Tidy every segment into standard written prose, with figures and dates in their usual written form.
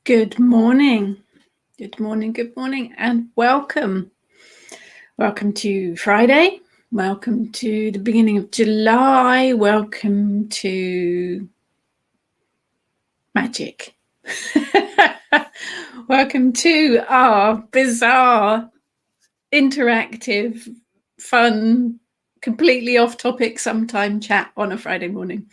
Good morning. Good morning, and welcome. Welcome to Friday. Welcome to the beginning of July. Welcome to magic. Welcome to our bizarre, interactive, fun, completely off-topic sometime chat on a Friday morning.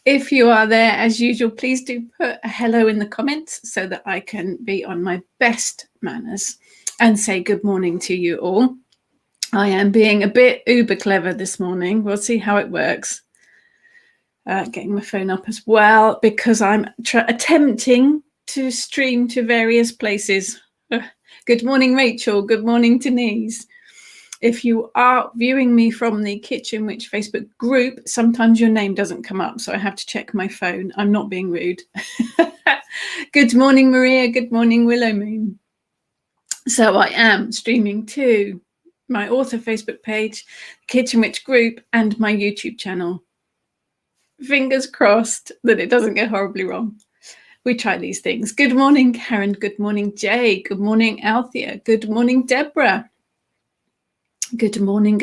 If you are there, as usual, please do put a hello in the comments so that I can be on my best manners and say good morning to you all. I am being a bit uber clever this morning. We'll see how it works. Getting my phone up as well because I'm attempting to stream to various places. Good morning, Rachel. Good morning, Denise. If you are viewing me from the Kitchen Witch Facebook group, sometimes your name doesn't come up, so I have to check my phone. I'm not being rude. Good morning, Maria. Good morning, Willow Moon. So I am streaming to my author Facebook page, Kitchen Witch group, and my YouTube channel. Fingers crossed that it doesn't go horribly wrong. We try these things. Good morning, Karen. Good morning, Jay. Good morning, Althea. Good morning, Deborah. Good morning,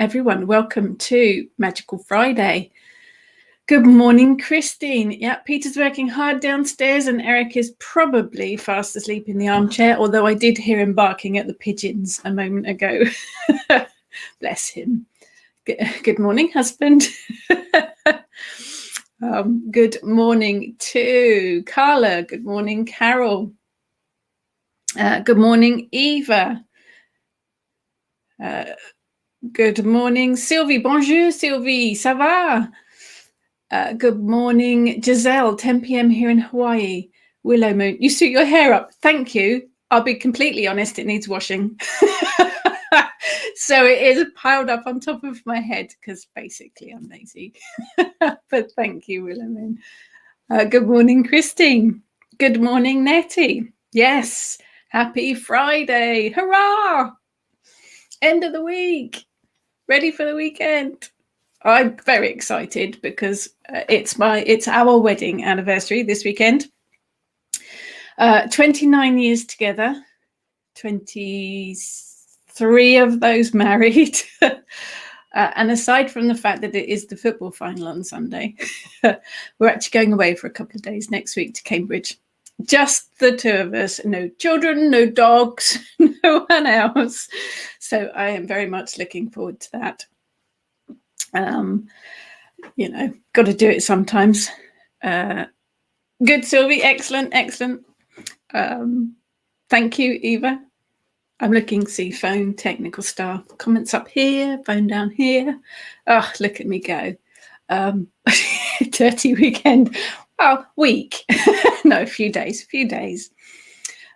everyone. Welcome to Magical Friday. Good morning, Christine. Yeah, Peter's working hard downstairs and Eric is probably fast asleep in the armchair, although I did hear him barking at the pigeons a moment ago. Bless him. Good morning, husband. Good morning to Carla. Good morning, Carol. Good morning, Eva. Good morning, Sylvie. Bonjour, Sylvie. Ça va? Good morning, Giselle. 10 p.m. here in Hawaii. Willow Moon. You suit your hair up. Thank you. I'll be completely honest. It needs washing. So it is piled up on top of my head because basically I'm lazy. But thank you, Willow Moon. Good morning, Christine. Good morning, Nettie. Yes. Happy Friday. Hurrah! End of the week. Ready for the weekend. I'm very excited because it's our wedding anniversary this weekend. 29 years together, 23 of those married. And aside from the fact that it is the football final on Sunday, we're actually going away for a couple of days next week to Cambridge. Just the two of us, no children, no dogs, no one else. So I am very much looking forward to that. You know, got to do it sometimes. Good, Sylvie. Excellent. Thank you, Eva. I'm looking to see phone technical stuff. Comments up here, phone down here. Oh, look at me go. Dirty weekend. Well, week. No, a few days.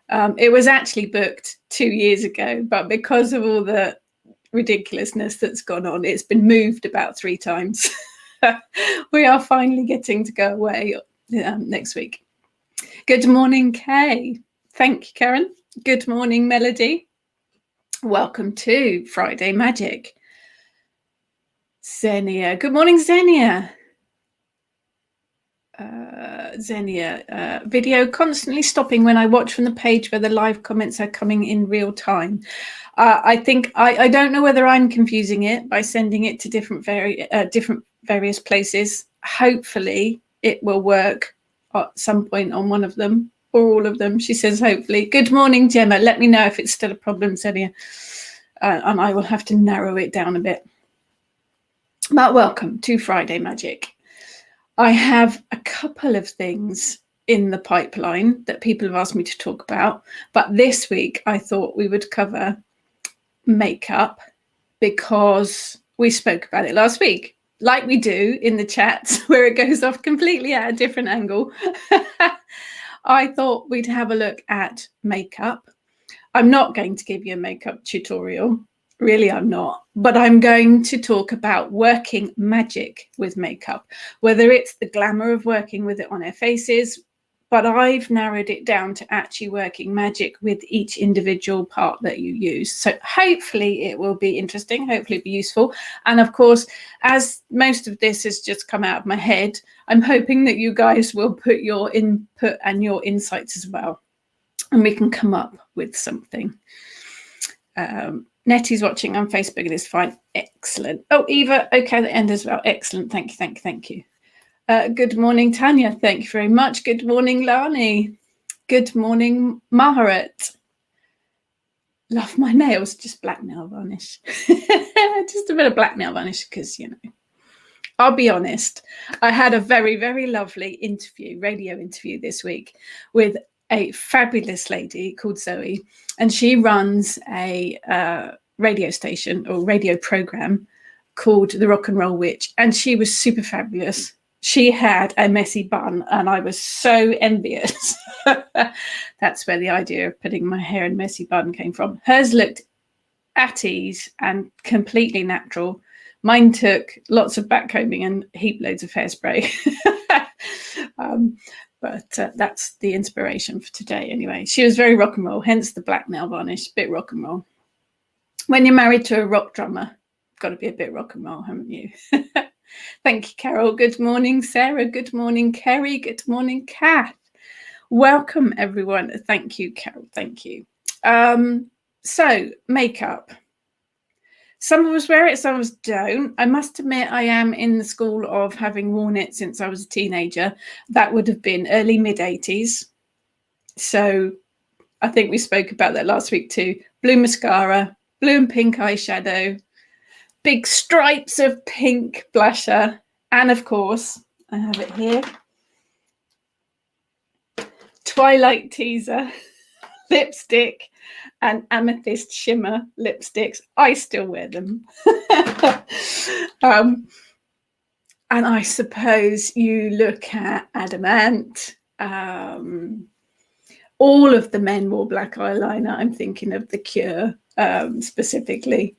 It was actually booked 2 years ago, but because of all the ridiculousness that's gone on, it's been moved about 3 times. We are finally getting to go away next week. Good morning, Kay. Thank you, Karen. Good morning, Melody. Welcome to Friday Magic. Xenia. Good morning, Xenia. Video constantly stopping when I watch from the page where the live comments are coming in real time. I think I don't know whether I'm confusing it by sending it to different various places. Hopefully it will work at some point on one of them or all of them. She says hopefully. Good morning, Gemma. Let me know if it's still a problem, Xenia, and I will have to narrow it down a bit. But welcome to Friday Magic. I have a couple of things in the pipeline that people have asked me to talk about, but this week I thought we would cover makeup because we spoke about it last week, like we do in the chats where it goes off completely at a different angle. I thought we'd have a look at makeup. I'm not going to give you a makeup tutorial. Really, I'm not. But I'm going to talk about working magic with makeup, whether it's the glamour of working with it on our faces, but I've narrowed it down to actually working magic with each individual part that you use. So hopefully it will be interesting, hopefully it'll be useful. And of course, as most of this has just come out of my head, I'm hoping that you guys will put your input and your insights as well, and we can come up with something. Nettie's watching on Facebook, it is fine. Excellent. Oh, Eva, okay, the end as well. Excellent. Thank you, thank you, thank you. Good morning, Tanya. Thank you very much. Good morning, Lani. Good morning, Maharat. Love my nails, just black nail varnish. Just a bit of black nail varnish because, you know, I'll be honest. I had a very, very lovely interview, radio interview this week with a fabulous lady called Zoe, and she runs a radio station or radio program called The Rock and Roll Witch, and she was super fabulous. She had a messy bun and I was so envious. That's where the idea of putting my hair in a messy bun came from. Hers looked at ease and completely natural. Mine took lots of backcombing and heap loads of hairspray. But that's the inspiration for today anyway. She was very rock and roll, hence the black nail varnish, bit rock and roll. When you're married to a rock drummer, got to be a bit rock and roll, haven't you? Thank you, Carol. Good morning, Sarah. Good morning, Kerry. Good morning, Kath. Welcome, everyone. Thank you, Carol. Thank you. So, makeup. Some of us wear it, some of us don't. I must admit I am in the school of having worn it since I was a teenager. That would have been early, mid-80s. So I think we spoke about that last week too. Blue mascara, blue and pink eyeshadow, big stripes of pink blusher, and of course, I have it here, Twilight Teaser lipstick and Amethyst Shimmer lipsticks. I still wear them. And I suppose you look at Adamant, all of the men wore black eyeliner. I'm thinking of The Cure specifically.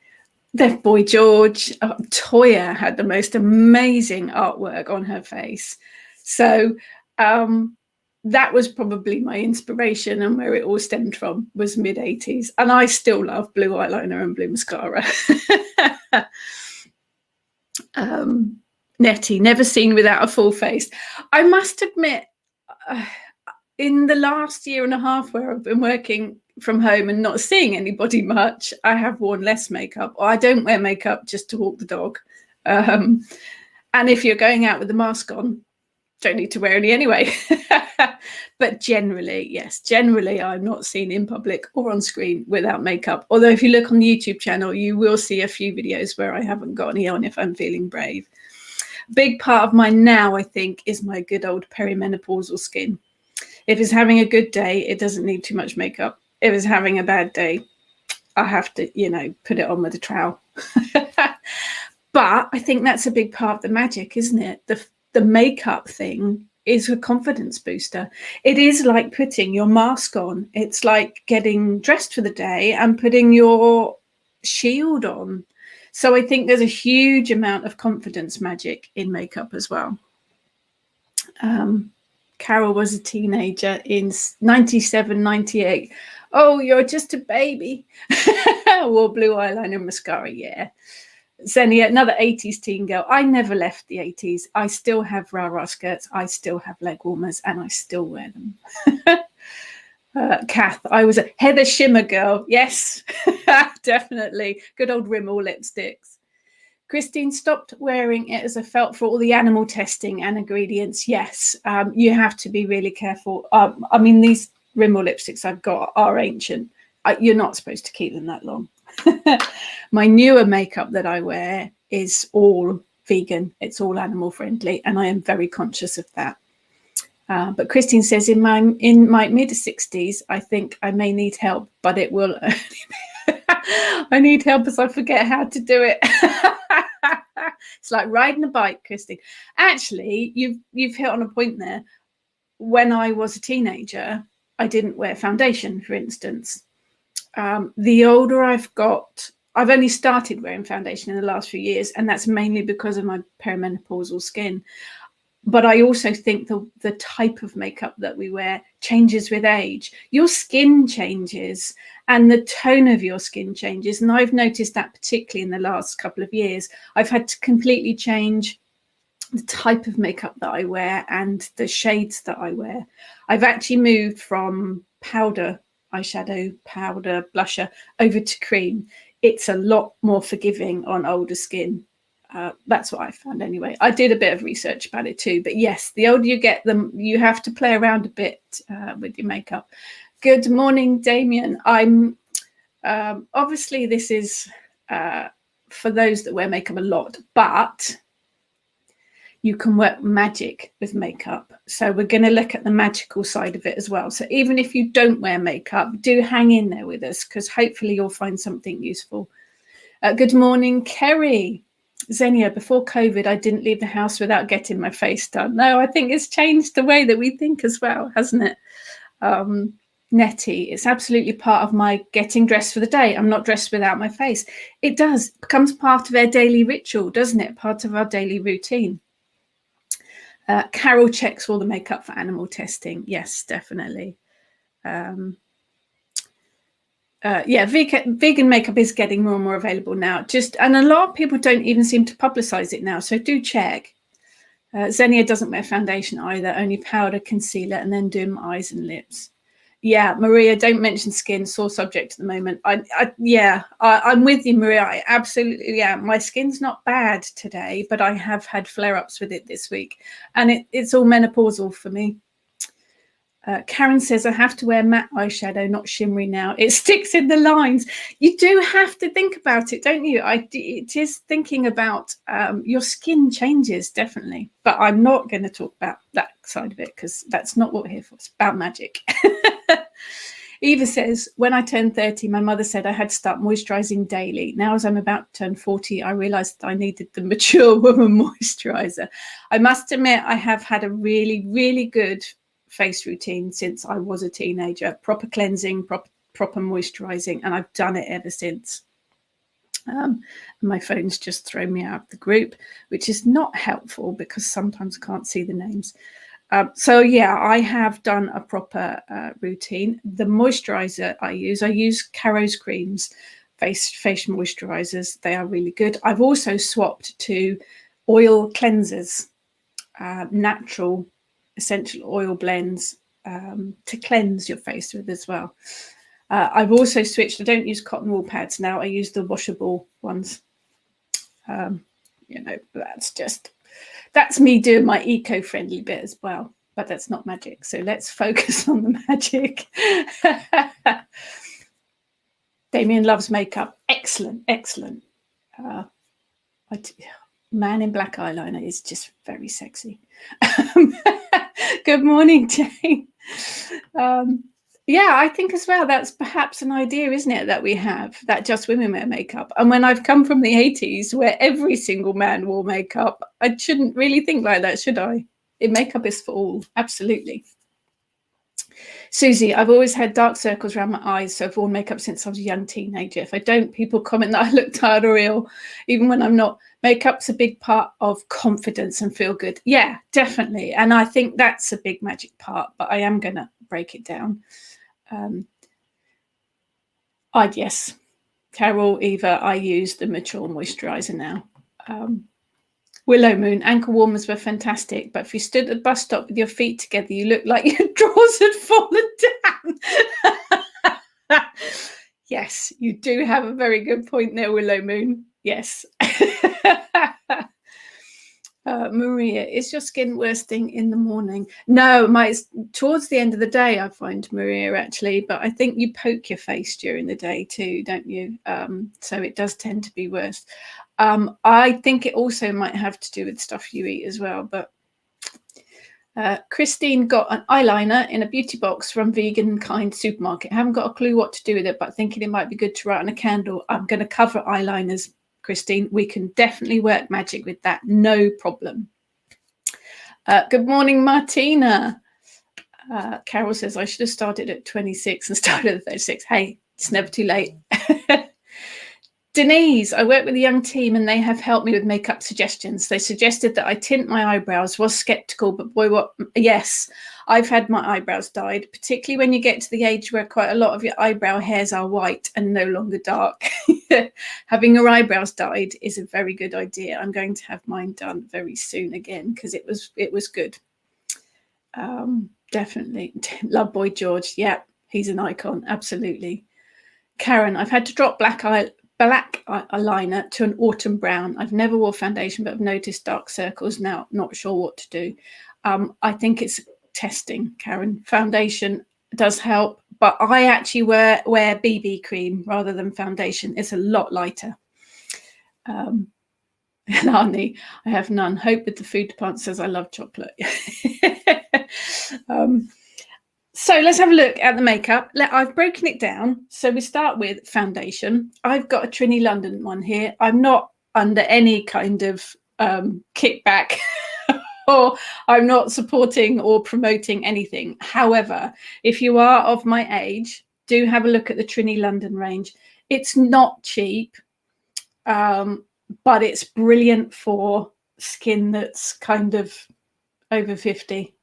Deaf Boy George, Toya had the most amazing artwork on her face. So that was probably my inspiration, and where it all stemmed from was mid-80s. And I still love blue eyeliner and blue mascara. Nettie, never seen without a full face. I must admit, in the last year and a half where I've been working from home and not seeing anybody much, I have worn less makeup. Or I don't wear makeup just to walk the dog. And if you're going out with a mask on, don't need to wear any anyway. But generally, yes, generally I'm not seen in public or on screen without makeup. Although if you look on the YouTube channel, you will see a few videos where I haven't got any on if I'm feeling brave. Big part of mine now, I think, is my good old perimenopausal skin. If it's having a good day, it doesn't need too much makeup. If it's having a bad day, I have to, you know, put it on with a trowel. But I think that's a big part of the magic, isn't it? The makeup thing is a confidence booster. It is like putting your mask on. It's like getting dressed for the day and putting your shield on. So I think there's a huge amount of confidence magic in makeup as well. Carol was a teenager in 97, 98. Oh, you're just a baby. Wore blue eyeliner and mascara, yeah. Xenia, another 80s teen girl. I never left the 80s. I still have rah-rah skirts. I still have leg warmers, and I still wear them. Kath, I was a Heather Shimmer girl. Yes, definitely. Good old Rimmel lipsticks. Christine stopped wearing it as I felt for all the animal testing and ingredients. Yes, you have to be really careful. I mean, these Rimmel lipsticks I've got are ancient. You're not supposed to keep them that long. My newer makeup that I wear is all vegan. It's all animal friendly, and I am very conscious of that. But Christine says in my mid 60s, I think I may need help, but it will. I need help as I forget how to do it. It's like riding a bike, Christine. Actually, you've hit on a point there. When I was a teenager, I didn't wear foundation, for instance. The older I've got, I've only started wearing foundation in the last few years, and that's mainly because of my perimenopausal skin. But I also think the type of makeup that we wear changes with age. Your skin changes and the tone of your skin changes. And I've noticed that particularly in the last couple of years. I've had to completely change the type of makeup that I wear and the shades that I wear. I've actually moved from powder, eyeshadow, powder, blusher over to cream. It's a lot more forgiving on older skin. That's what I found anyway. I did a bit of research about it too, but yes, the older you get, you have to play around a bit with your makeup. Good morning, Damien. I'm obviously this is for those that wear makeup a lot, but you can work magic with makeup. So we're going to look at the magical side of it as well. So even if you don't wear makeup, do hang in there with us because hopefully you'll find something useful. Good morning, Kerry. Xenia, before COVID, I didn't leave the house without getting my face done. No, I think it's changed the way that we think as well, hasn't it? Nettie, it's absolutely part of my getting dressed for the day. I'm not dressed without my face. It does. It becomes part of our daily ritual, doesn't it? Part of our daily routine. Carol checks all the makeup for animal testing. Yes, definitely. Yeah, vegan makeup is getting more and more available now. And a lot of people don't even seem to publicize it now. So do check. Xenia doesn't wear foundation either, only powder, concealer, and then do my eyes and lips. Yeah, Maria, don't mention skin, sore subject at the moment. I'm with you, Maria. I absolutely, yeah, my skin's not bad today, but I have had flare-ups with it this week. And it's all menopausal for me. Karen says, I have to wear matte eyeshadow, not shimmery now. It sticks in the lines. You do have to think about it, don't you? It is thinking about your skin changes, definitely. But I'm not going to talk about that side of it because that's not what we're here for. It's about magic. Eva says, when I turned 30, my mother said I had to start moisturizing daily. Now, as I'm about to turn 40, I realized that I needed the mature woman moisturizer. I must admit, I have had a really, really good face routine since I was a teenager. Proper cleansing, proper moisturizing, and I've done it ever since. My phone's just thrown me out of the group, which is not helpful because sometimes I can't see the names. So yeah, I have done a proper routine. The moisturizer I use Caro's creams, face moisturizers. They are really good. I've also swapped to oil cleansers, natural essential oil blends to cleanse your face with as well. I've also switched. I don't use cotton wool pads now. I use the washable ones. That's me doing my eco-friendly bit as well, but that's not magic. So let's focus on the magic. Damien loves makeup. Excellent. Man in black eyeliner is just very sexy. Good morning, Jane. Yeah, I think as well that's perhaps an idea, isn't it, that we have, that just women wear makeup. And when I've come from the 80s where every single man wore makeup, I shouldn't really think like that, should I? Makeup is for all, absolutely. Susie, I've always had dark circles around my eyes, so I've worn makeup since I was a young teenager. If I don't, people comment that I look tired or ill, even when I'm not. Makeup's a big part of confidence and feel good. Yeah, definitely. And I think that's a big magic part, but I am going to break it down. Yes, Carol, Eva, I use the mature moisturizer now. Willow Moon, ankle warmers were fantastic, but if you stood at the bus stop with your feet together, you looked like your drawers had fallen down. Yes, you do have a very good point there, Willow Moon. Yes. Maria, is your skin worsting in the morning? No, towards the end of the day, I find, Maria, actually, but I think you poke your face during the day too, don't you? So it does tend to be worse. I think it also might have to do with stuff you eat as well, but Christine got an eyeliner in a beauty box from Vegan Kind supermarket. I haven't got a clue what to do with it, but thinking it might be good to write on a candle. I'm going to cover eyeliners, Christine. We can definitely work magic with that. No problem. Good morning, Martina. Carol says, I should have started at 26 and started at 36. Hey, it's never too late. Denise, I work with a young team and they have helped me with makeup suggestions. They suggested that I tint my eyebrows. Was skeptical, but boy, what? Yes, I've had my eyebrows dyed, particularly when you get to the age where quite a lot of your eyebrow hairs are white and no longer dark. Having your eyebrows dyed is a very good idea. I'm going to have mine done very soon again because it was good. Definitely. Love Boy George. Yeah, he's an icon. Absolutely. Karen, I've had to drop black eyeliner to an autumn brown. I've never wore foundation, but I've noticed dark circles now. Not sure what to do. I think it's testing, Karen. Foundation does help, but I actually wear BB cream rather than foundation. It's a lot lighter. Lani, I have none. Hope with the food department says I love chocolate. So let's have a look at the makeup. I've broken it down. So we start with foundation. I've got a Trini London one here. I'm not under any kind of kickback or I'm not supporting or promoting anything. However, if you are of my age, do have a look at the Trini London range. It's not cheap, but it's brilliant for skin that's kind of over 50.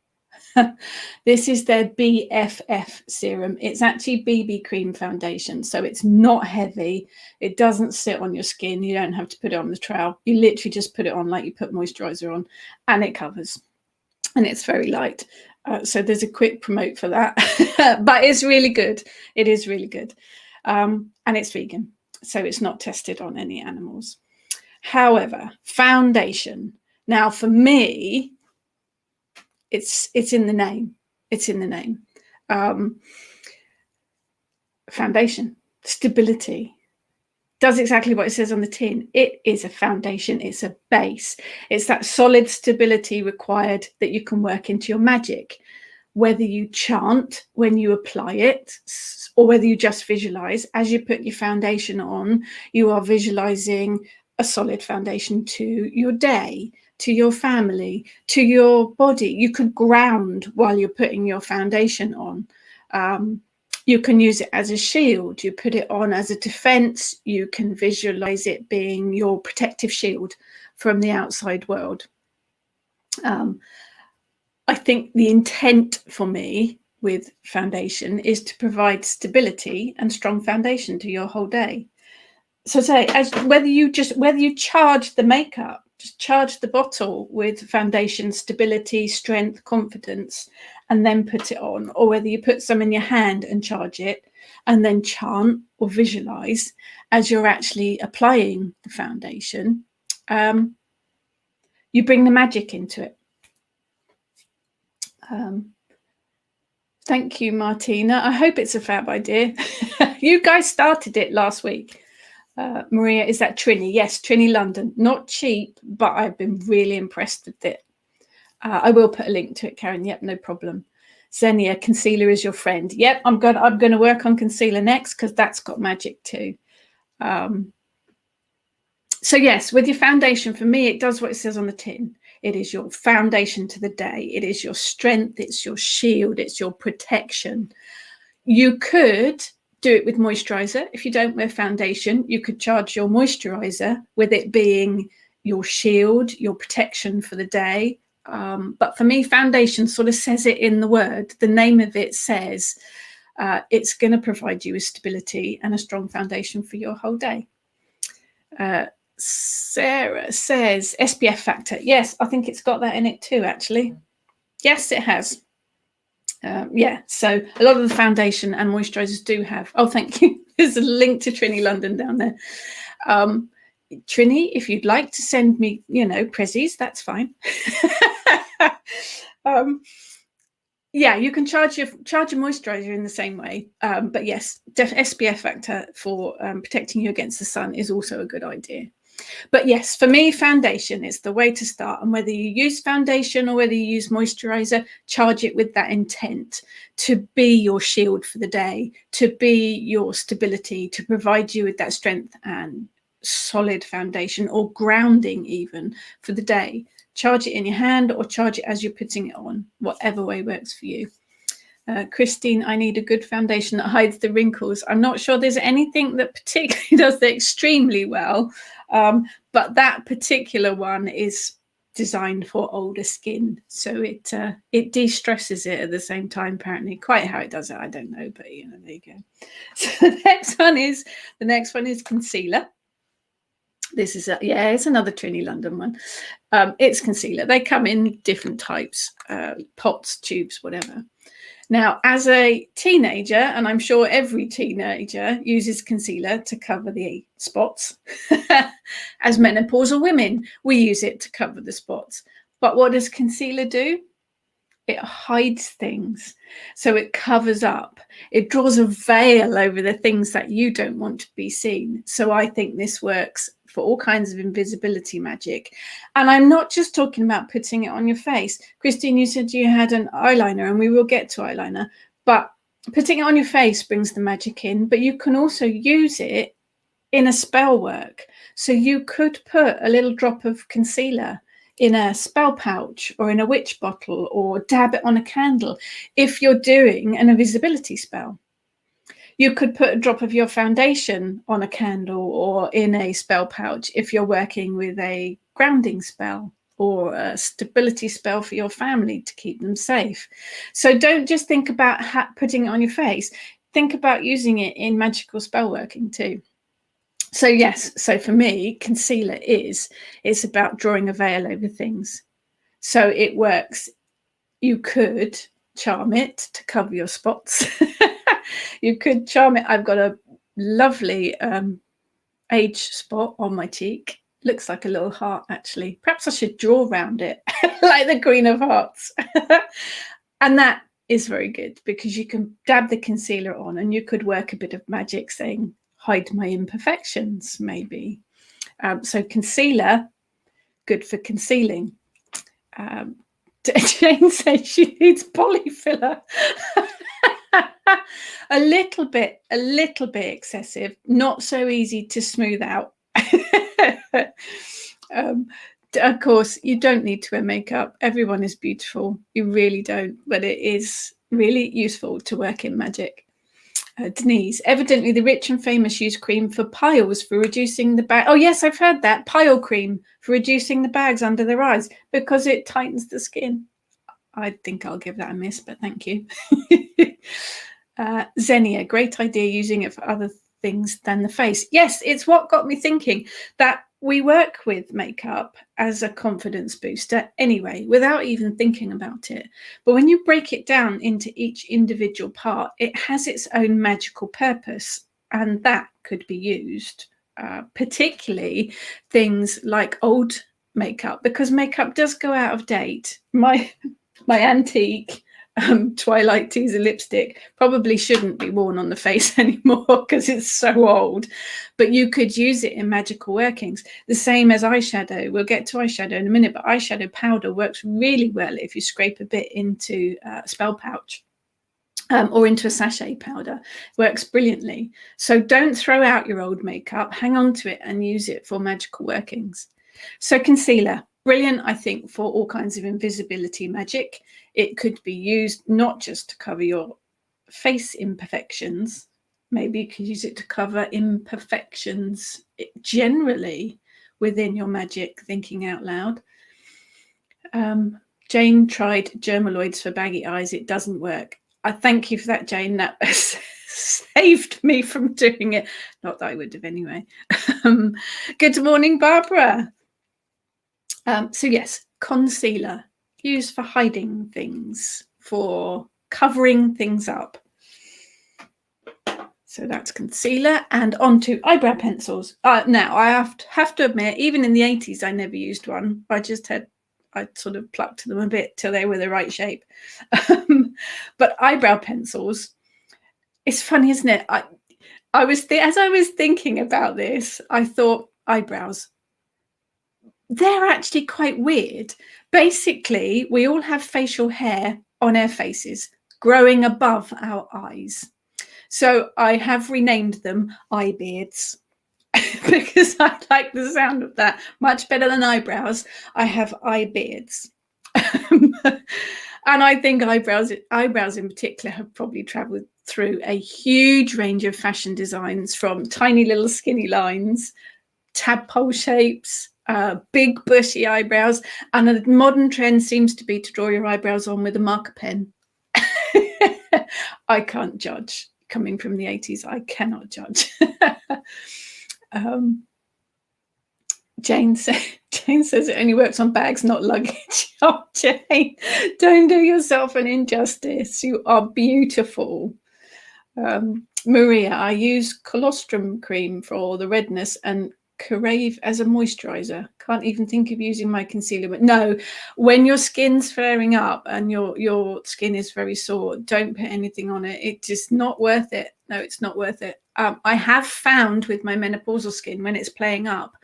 This is their Bff Serum. It's actually BB cream foundation, so it's not heavy. It doesn't sit on your skin. You don't have to put it on the trowel. You literally just put it on like you put moisturizer on, and it covers. And it's very light. So there's a quick promote for that. But it's really good. It is really good. And it's vegan, so it's not tested on any animals. However, foundation. Now, for me, it's in the name. It's in the name. Foundation, stability, does exactly what it says on the tin. It is a foundation. It's a base. It's that solid stability required that you can work into your magic. Whether you chant when you apply it or whether you just visualize, as you put your foundation on, you are visualizing a solid foundation to your day, to your family, to your body. You could ground while you're putting your foundation on. You can use it as a shield. You put it on as a defense. You can visualize it being your protective shield from the outside world. I think the intent for me with foundation is to provide stability and strong foundation to your whole day. So say, whether you charge the makeup, just charge the bottle with foundation, stability, strength, confidence, and then put it on, or whether you put some in your hand and charge it and then chant or visualize as you're actually applying the foundation, you bring the magic into it. Thank you, Martina. I hope it's a fab idea. You guys started it last week. Maria, is that Trini? Yes, Trini London. Not cheap, but I've been really impressed with it. I will put a link to it, Karen. Yep, no problem. Xenia, concealer is your friend. Yep, I'm gonna work on concealer next because that's got magic too. So yes, with your foundation, for me, it does what it says on the tin. It is your foundation to the day. It is your strength. It's your shield. It's your protection. You could do it with moisturizer. If you don't wear foundation, you could charge your moisturizer with it being your shield, your protection for the day. But for me, foundation sort of says it in the word. The name of it says it's going to provide you with stability and a strong foundation for your whole day. Sarah says SPF factor. Yes, I think it's got that in it too, actually. Yes, it has. Yeah, so a lot of the foundation and moisturizers do have. Oh, thank you. There's a link to Trini London down there. Trini, if you'd like to send me, prezzies, that's fine. Yeah, you can charge your moisturizer in the same way. But yes, SPF factor for protecting you against the sun is also a good idea. But yes, for me, foundation is the way to start. And whether you use foundation or whether you use moisturizer, charge it with that intent to be your shield for the day, to be your stability, to provide you with that strength and solid foundation or grounding even for the day. Charge it in your hand or charge it as you're putting it on, whatever way works for you. Christine, I need a good foundation that hides the wrinkles. I'm not sure there's anything that particularly does that extremely well, but that particular one is designed for older skin, so it de-stresses it at the same time. Apparently, quite how it does it, I don't know, but you know, there you go. So the next one is concealer. This is it's another Trini London one. It's concealer. They come in different types, pots, tubes, whatever. Now, as a teenager, and I'm sure every teenager uses concealer to cover the spots. As menopausal women, we use it to cover the spots. But what does concealer do? It hides things. So it covers up. It draws a veil over the things that you don't want to be seen. So I think this works for all kinds of invisibility magic. And I'm not just talking about putting it on your face. Christine, you said you had an eyeliner, and we will get to eyeliner, but putting it on your face brings the magic in, but you can also use it in a spell work. So you could put a little drop of concealer in a spell pouch or in a witch bottle, or dab it on a candle if you're doing an invisibility spell. You could put a drop of your foundation on a candle or in a spell pouch if you're working with a grounding spell or a stability spell for your family to keep them safe. So don't just think about putting it on your face. Think about using it in magical spell working too. So yes, so for me, concealer it's about drawing a veil over things. So it works. You could charm it to cover your spots. You could charm it. I've got a lovely age spot on my cheek. Looks like a little heart, actually. Perhaps I should draw around it like the Queen of Hearts. And that is very good because you can dab the concealer on and you could work a bit of magic saying, hide my imperfections, maybe. So concealer, good for concealing. Jane says she needs polyfiller. a little bit excessive, not so easy to smooth out. Of course, you don't need to wear makeup. Everyone is beautiful. You really don't, but it is really useful to work in magic. Denise, evidently the rich and famous use cream for piles for reducing the bag. Oh yes, I've heard that. Pile cream for reducing the bags under their eyes because it tightens the skin. I think I'll give that a miss, but thank you. Xenia, great idea using it for other things than the face. Yes, it's what got me thinking that we work with makeup as a confidence booster anyway, without even thinking about it. But when you break it down into each individual part, it has its own magical purpose, and that could be used, particularly things like old makeup, because makeup does go out of date. My antique Twilight teaser lipstick probably shouldn't be worn on the face anymore because it's so old, but you could use it in magical workings. The same as eyeshadow. We'll get to eyeshadow in a minute, but eyeshadow powder works really well if you scrape a bit into a spell pouch or into a sachet powder. Works brilliantly. So don't throw out your old makeup, hang on to it and use it for magical workings. So concealer. Brilliant, I think, for all kinds of invisibility magic. It could be used not just to cover your face imperfections. Maybe you could use it to cover imperfections generally within your magic thinking out loud. Jane tried Germaloids for baggy eyes. It doesn't work. I thank you for that, Jane. That saved me from doing it. Not that I would have anyway. Good morning, Barbara. So yes, concealer, used for hiding things, for covering things up. So that's concealer, and onto eyebrow pencils. Now I have to admit, even in the 80s, I never used one. I sort of plucked them a bit till they were the right shape. But eyebrow pencils, it's funny, isn't it? As I was thinking about this, I thought eyebrows. They're actually quite weird. Basically, we all have facial hair on our faces growing above our eyes. So I have renamed them eye beards because I like the sound of that much better than eyebrows. I have eye beards. And I think eyebrows in particular have probably traveled through a huge range of fashion designs, from tiny little skinny lines, tadpole shapes, big bushy eyebrows, and a modern trend seems to be to draw your eyebrows on with a marker pen. I can't judge. Coming from the 80s, I cannot judge. Jane says it only works on bags, not luggage. Oh, Jane, don't do yourself an injustice. You are beautiful. Maria, I use colostrum cream for all the redness and Crave as a moisturizer. Can't even think of using my concealer. But no, when your skin's flaring up and your skin is very sore, don't put anything on it. It's just not worth it. No, it's not worth it. I have found with my menopausal skin, when it's playing up,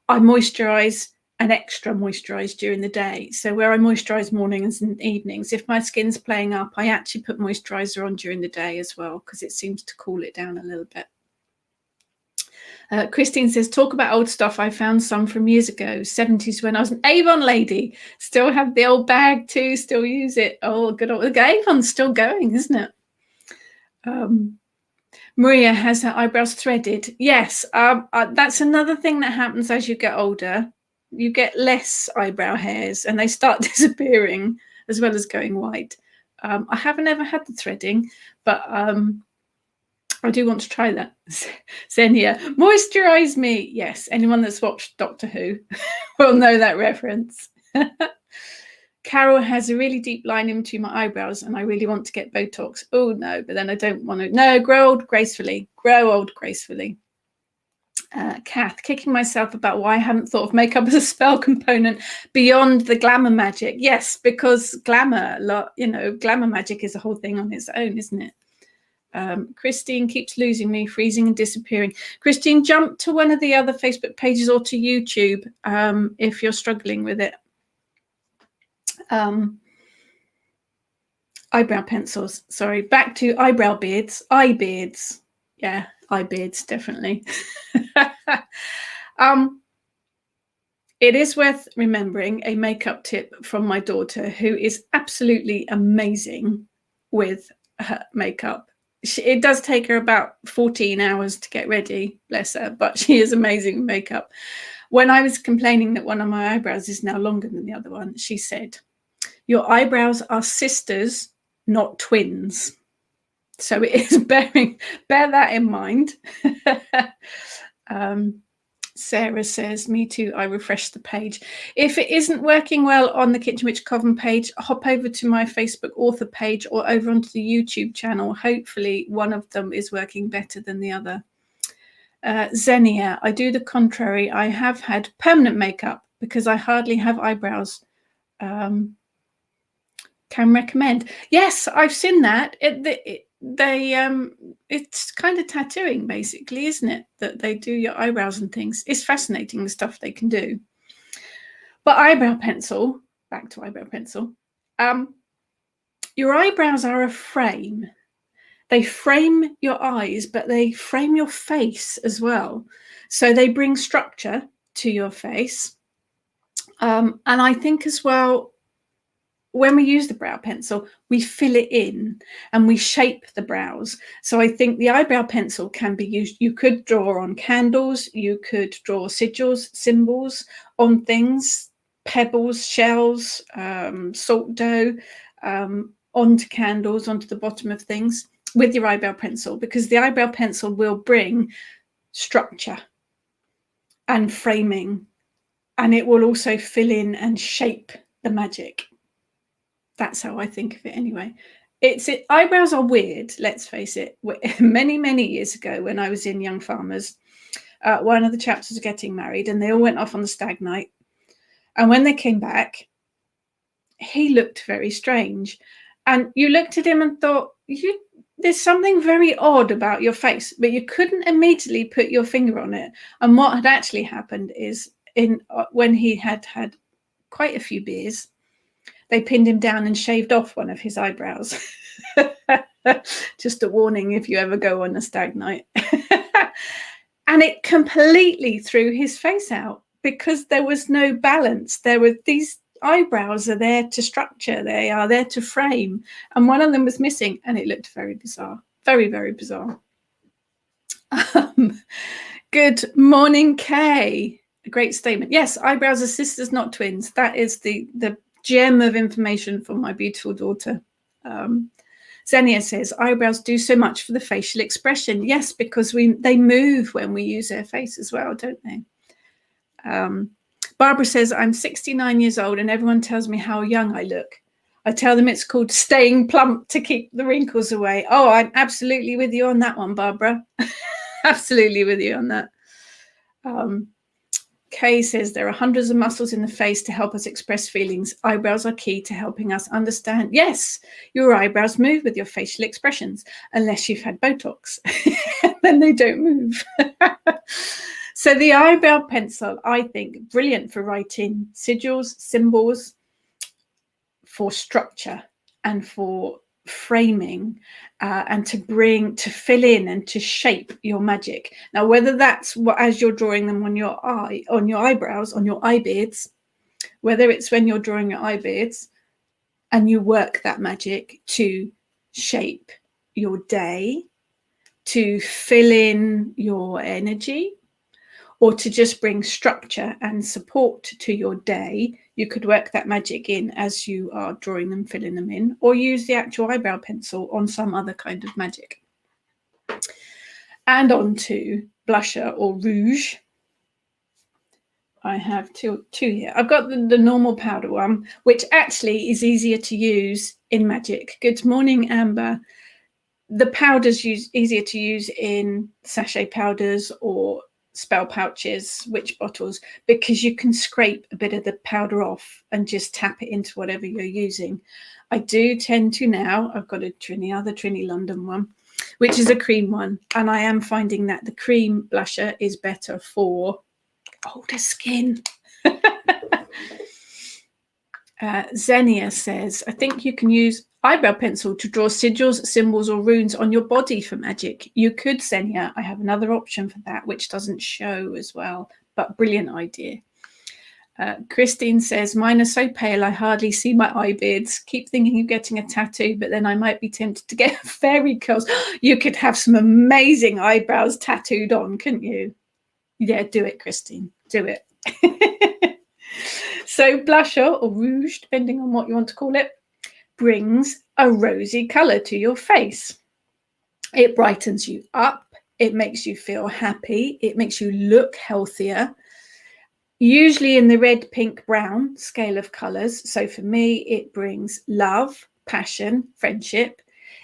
I moisturize and extra moisturize during the day. So where I moisturize mornings and evenings, if my skin's playing up, I actually put moisturizer on during the day as well, because it seems to cool it down a little bit. Christine says, talk about old stuff. I found some from years ago, 70s, when I was an Avon lady. Still have the old bag too, still use it. Oh, good old Avon's still going, isn't it? Maria has her eyebrows threaded. Yes, that's another thing that happens as you get older. You get less eyebrow hairs and they start disappearing as well as going white. I haven't ever had the threading, but I do want to try that. Xenia, moisturize me. Yes, anyone that's watched Doctor Who will know that reference. Carol has a really deep line in between my eyebrows and I really want to get Botox. Oh, no, but then I don't want to. No, grow old gracefully. Grow old gracefully. Kath, kicking myself about why I hadn't thought of makeup as a spell component beyond the glamour magic. Yes, because glamour, glamour magic is a whole thing on its own, isn't it? Christine keeps losing me, freezing and disappearing. Christine, jump to one of the other Facebook pages or to YouTube if you're struggling with it. Eyebrow pencils. Sorry, back to eyebrow beards. Eye beards. Yeah, eye beards, definitely. It is worth remembering a makeup tip from my daughter, who is absolutely amazing with her makeup. It does take her about 14 hours to get ready, bless her, but she is amazing with makeup. When I was complaining that one of my eyebrows is now longer than the other one, she said, your eyebrows are sisters, not twins. So it is bear that in mind. Sarah says, me too, I refreshed the page. If it isn't working well on the Kitchen Witch Coven page, hop over to my Facebook author page or over onto the YouTube channel. Hopefully one of them is working better than the other. Xenia, I do the contrary. I have had permanent makeup because I hardly have eyebrows. Can recommend. Yes, I've seen that. It's kind of tattooing, basically, isn't it? That they do your eyebrows and things. It's fascinating, the stuff they can do. But eyebrow pencil, back to eyebrow pencil. Your eyebrows are a frame. They frame your eyes, but they frame your face as well. So they bring structure to your face. And I think as well, when we use the brow pencil, we fill it in and we shape the brows. So I think the eyebrow pencil can be used. You could draw on candles. You could draw sigils, symbols on things, pebbles, shells, salt dough, onto candles, onto the bottom of things with your eyebrow pencil, because the eyebrow pencil will bring structure and framing, and it will also fill in and shape the magic. That's how I think of it anyway. Eyebrows are weird, let's face it. Many, many years ago when I was in Young Farmers, one of the chaps was getting married and they all went off on the stag night. And when they came back, he looked very strange. And you looked at him and thought, there's something very odd about your face, but you couldn't immediately put your finger on it. And what had actually happened is when he had had quite a few beers, they pinned him down and shaved off one of his eyebrows. Just a warning if you ever go on a stag night. And it completely threw his face out because there was no balance. There were these eyebrows are there to structure, they are there to frame, and one of them was missing, and it looked very bizarre, very, very bizarre. Good morning, Kay. A great statement. Yes, eyebrows are sisters, not twins. That is the gem of information for my beautiful daughter. Xenia says eyebrows do so much for the facial expression. Yes, because they move when we use their face as well, don't they? Barbara says, I'm 69 years old and everyone tells me how young I look. I tell them it's called staying plump to keep the wrinkles away. Oh, I'm absolutely with you on that one, Barbara. Absolutely with you on that. Kay says there are hundreds of muscles in the face to help us express feelings. Eyebrows are key to helping us understand. Yes, your eyebrows move with your facial expressions, unless you've had Botox. Then they don't move. So the eyebrow pencil, I think, brilliant for writing sigils, symbols, for structure and for framing, and to fill in and to shape your magic. Now, whether that's as you're drawing them on your eyebrows, on your eyelids, whether it's when you're drawing your eyelids and you work that magic to shape your day, to fill in your energy, or to just bring structure and support to your day, you could work that magic in as you are drawing them, filling them in, or use the actual eyebrow pencil on some other kind of magic. And on to blusher or rouge. I have two here. I've got the normal powder one, which actually is easier to use in magic. Good morning, Amber. The powders easier to use in sachet powders or spell pouches, witch bottles, because you can scrape a bit of the powder off and just tap it into whatever you're using. I do tend to now, I've got the Trini London one, which is a cream one, and I am finding that the cream blusher is better for older skin. Xenia says, I think you can use eyebrow pencil to draw sigils, symbols, or runes on your body for magic. You could, Xenia. I have another option for that, which doesn't show as well, but brilliant idea. Christine says, mine are so pale I hardly see my eyelids. Keep thinking of getting a tattoo, but then I might be tempted to get fairy curls. You could have some amazing eyebrows tattooed on, couldn't you? Yeah, do it, Christine. Do it. So blusher or rouge, depending on what you want to call it, brings a rosy colour to your face. It brightens you up. It makes you feel happy. It makes you look healthier. Usually in the red, pink, brown scale of colours. So for me, it brings love, passion, friendship.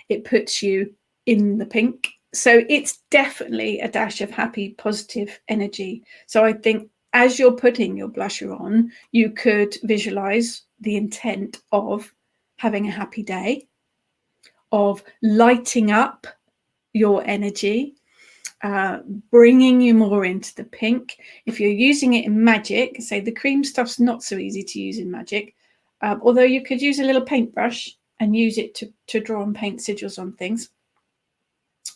It puts you in the pink. So it's definitely a dash of happy, positive energy. So I think as you're putting your blusher on, you could visualize the intent of having a happy day, of lighting up your energy, bringing you more into the pink. If you're using it in magic, say the cream stuff's not so easy to use in magic, although you could use a little paintbrush and use it to draw and paint sigils on things.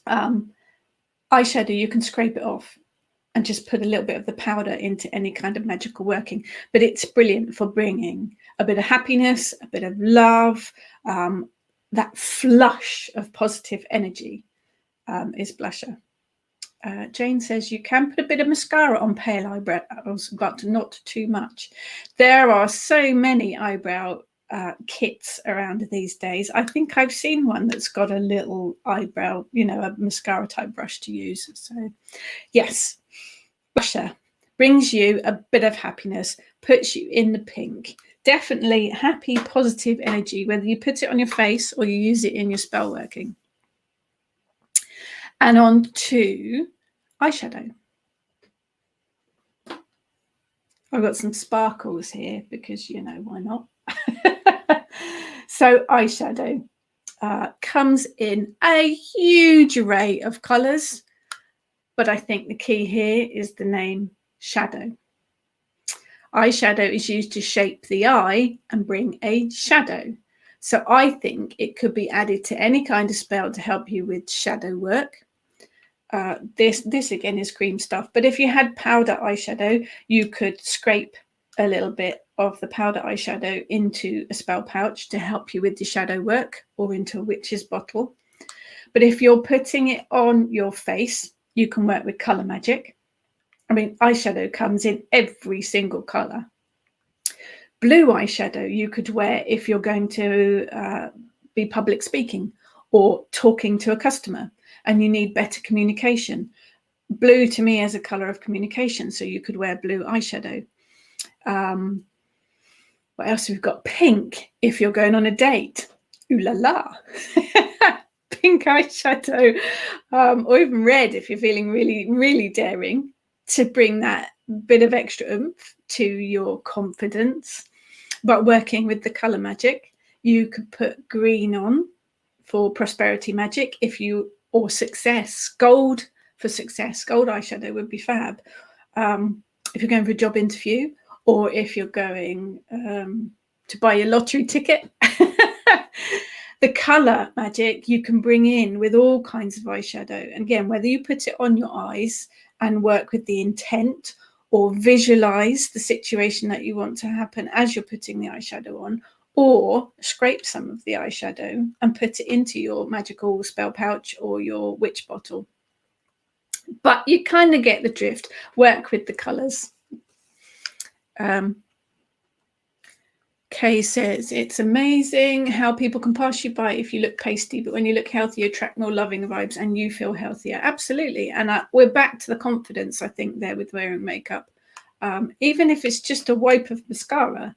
Eyeshadow, you can scrape it off and just put a little bit of the powder into any kind of magical working. But it's brilliant for bringing a bit of happiness, a bit of love, that flush of positive energy is blusher. Jane says you can put a bit of mascara on pale eyebrows, but not too much. There are so many eyebrow kits around these days. I think I've seen one that's got a little eyebrow, a mascara type brush to use. So yes, blusher brings you a bit of happiness, puts you in the pink. Definitely happy, positive energy, whether you put it on your face or you use it in your spell working. And on to eyeshadow. I've got some sparkles here because, why not? So eyeshadow comes in a huge array of colours, but I think the key here is the name shadow. Eyeshadow is used to shape the eye and bring a shadow. So I think it could be added to any kind of spell to help you with shadow work. This again is cream stuff, but if you had powder eyeshadow, you could scrape a little bit of the powder eyeshadow into a spell pouch to help you with your shadow work, or into a witch's bottle. But if you're putting it on your face, you can work with colour magic. I mean, eyeshadow comes in every single colour. Blue eyeshadow you could wear if you're going to be public speaking or talking to a customer and you need better communication. Blue to me is a colour of communication, so you could wear blue eyeshadow. What else have we got? Pink if you're going on a date. Ooh la la. Pink eyeshadow, or even red if you're feeling really, really daring, to bring that bit of extra oomph to your confidence. But working with the colour magic, you could put green on for prosperity magic or success. Gold for success. Gold eyeshadow would be fab. If you're going for a job interview, or if you're going to buy your lottery ticket. The colour magic you can bring in with all kinds of eyeshadow. And again, whether you put it on your eyes and work with the intent, or visualise the situation that you want to happen as you're putting the eyeshadow on, or scrape some of the eyeshadow and put it into your magical spell pouch or your witch bottle. But you kind of get the drift. Work with the colours. Kay says, it's amazing how people can pass you by if you look pasty, but when you look healthy, you attract more loving vibes and you feel healthier. Absolutely. And we're back to the confidence, I think, there with wearing makeup. Even if it's just a wipe of mascara,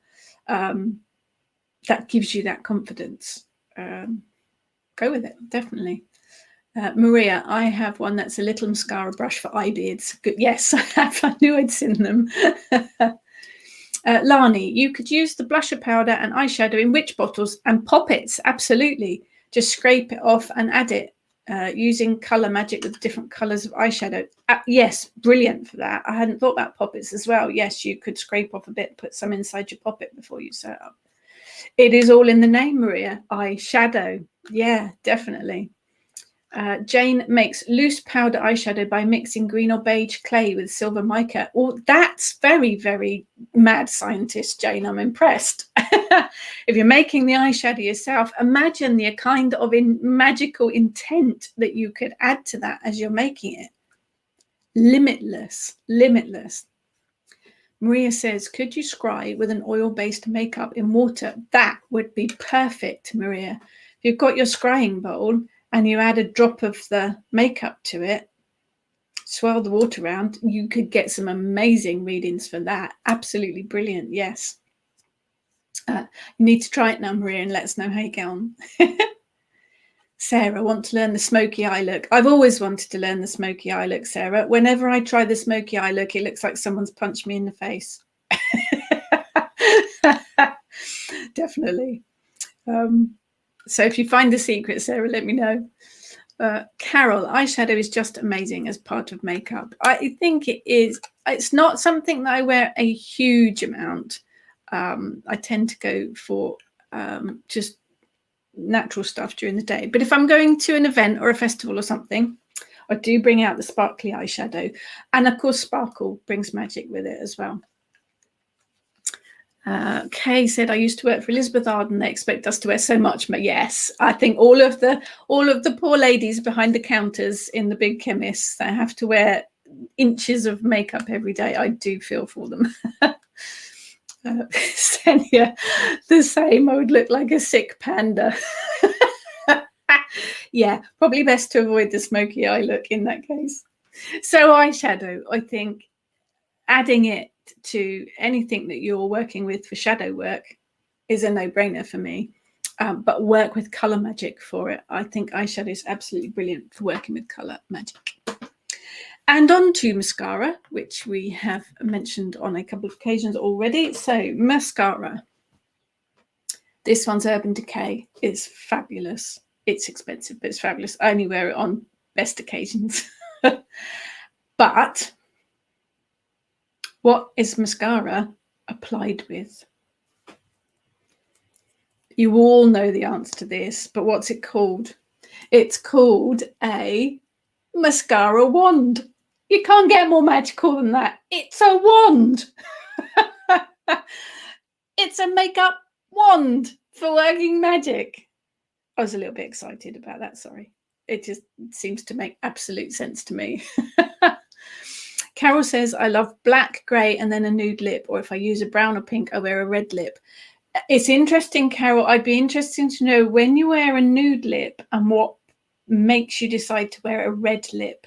that gives you that confidence. Go with it, definitely. Maria, I have one that's a little mascara brush for eye beards. Good. Yes, I have. I knew I'd seen them. Lani, you could use the blusher powder and eyeshadow in witch bottles and poppets. Absolutely. Just scrape it off and add it using colour magic with different colours of eyeshadow. Yes, brilliant for that. I hadn't thought about poppets as well. Yes, you could scrape off a bit, put some inside your poppet before you set up. It is all in the name, Maria. Eyeshadow. Yeah, definitely. Jane makes loose powder eyeshadow by mixing green or beige clay with silver mica. Oh, that's very, very mad scientist, Jane. I'm impressed. If you're making the eyeshadow yourself, imagine the kind of magical intent that you could add to that as you're making it. Limitless, limitless. Maria says, could you scry with an oil-based makeup in water? That would be perfect, Maria. If you've got your scrying bowl and you add a drop of the makeup to it, swirl the water around, you could get some amazing readings for that. Absolutely brilliant, yes. You need to try it now, Maria, and let us know how you get on. Sarah, want to learn the smoky eye look. I've always wanted to learn the smoky eye look, Sarah. Whenever I try the smoky eye look, it looks like someone's punched me in the face. Definitely. So if you find the secret, Sarah, let me know. Carol, eyeshadow is just amazing as part of makeup. I think it is. It's not something that I wear a huge amount. I tend to go for just natural stuff during the day. But if I'm going to an event or a festival or something, I do bring out the sparkly eyeshadow. And of course, sparkle brings magic with it as well. Kay said, I used to work for Elizabeth Arden. They expect us to wear so much. But yes, I think all of the poor ladies behind the counters in the big chemists that have to wear inches of makeup every day, I do feel for them. Senya, the same. I would look like a sick panda. Yeah, probably best to avoid the smoky eye look in that case. So eyeshadow, I think adding it to anything that you're working with for shadow work is a no-brainer for me. But work with colour magic for it. I think eyeshadow is absolutely brilliant for working with colour magic. And on to mascara, which we have mentioned on a couple of occasions already. So mascara. This one's Urban Decay. It's fabulous. It's expensive, but it's fabulous. I only wear it on best occasions. But what is mascara applied with? You all know the answer to this, but what's it called? It's called a mascara wand. You can't get more magical than that. It's a wand. it's a makeup wand for working magic. I was a little bit excited about that, sorry. It just seems to make absolute sense to me. Carol says, I love black, grey, and then a nude lip. Or if I use a brown or pink, I wear a red lip. It's interesting, Carol. I'd be interested to know when you wear a nude lip and what makes you decide to wear a red lip.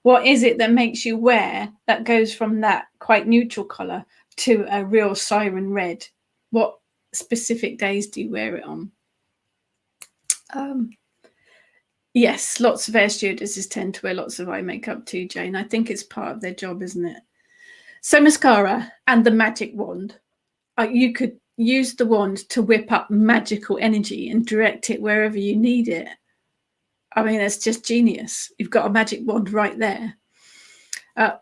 What is it that makes you wear that goes from that quite neutral colour to a real siren red? What specific days do you wear it on? Yes, lots of air stewardesses tend to wear lots of eye makeup too, Jane. I think it's part of their job, isn't it? So mascara and the magic wand. You could use the wand to whip up magical energy and direct it wherever you need it. I mean, that's just genius. You've got a magic wand right there.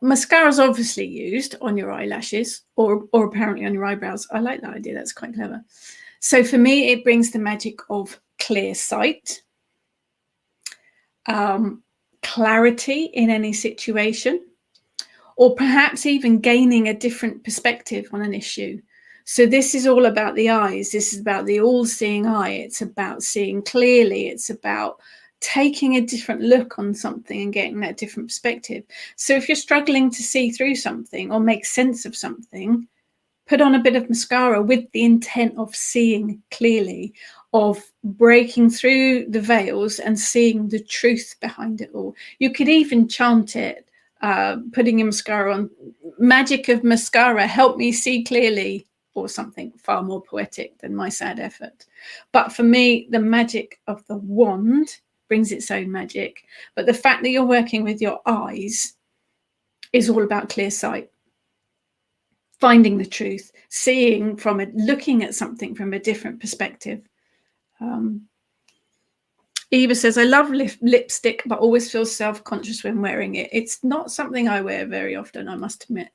Mascara is obviously used on your eyelashes or apparently on your eyebrows. I like that idea. That's quite clever. So for me, it brings the magic of clear sight, clarity in any situation, or perhaps even gaining a different perspective on an issue. So this is all about the eyes. This is about the all-seeing eye. It's about seeing clearly. It's about taking a different look on something and getting that different perspective. So if you're struggling to see through something or make sense of something, put on a bit of mascara with the intent of seeing clearly, of breaking through the veils and seeing the truth behind it all. You could even chant it, putting your mascara on. Magic of mascara, help me see clearly, or something far more poetic than my sad effort. But for me, the magic of the wand brings its own magic. But the fact that you're working with your eyes is all about clear sight, finding the truth, seeing from it, looking at something from a different perspective. Eva says, I love lipstick, but always feel self-conscious when wearing it. It's not something I wear very often, I must admit.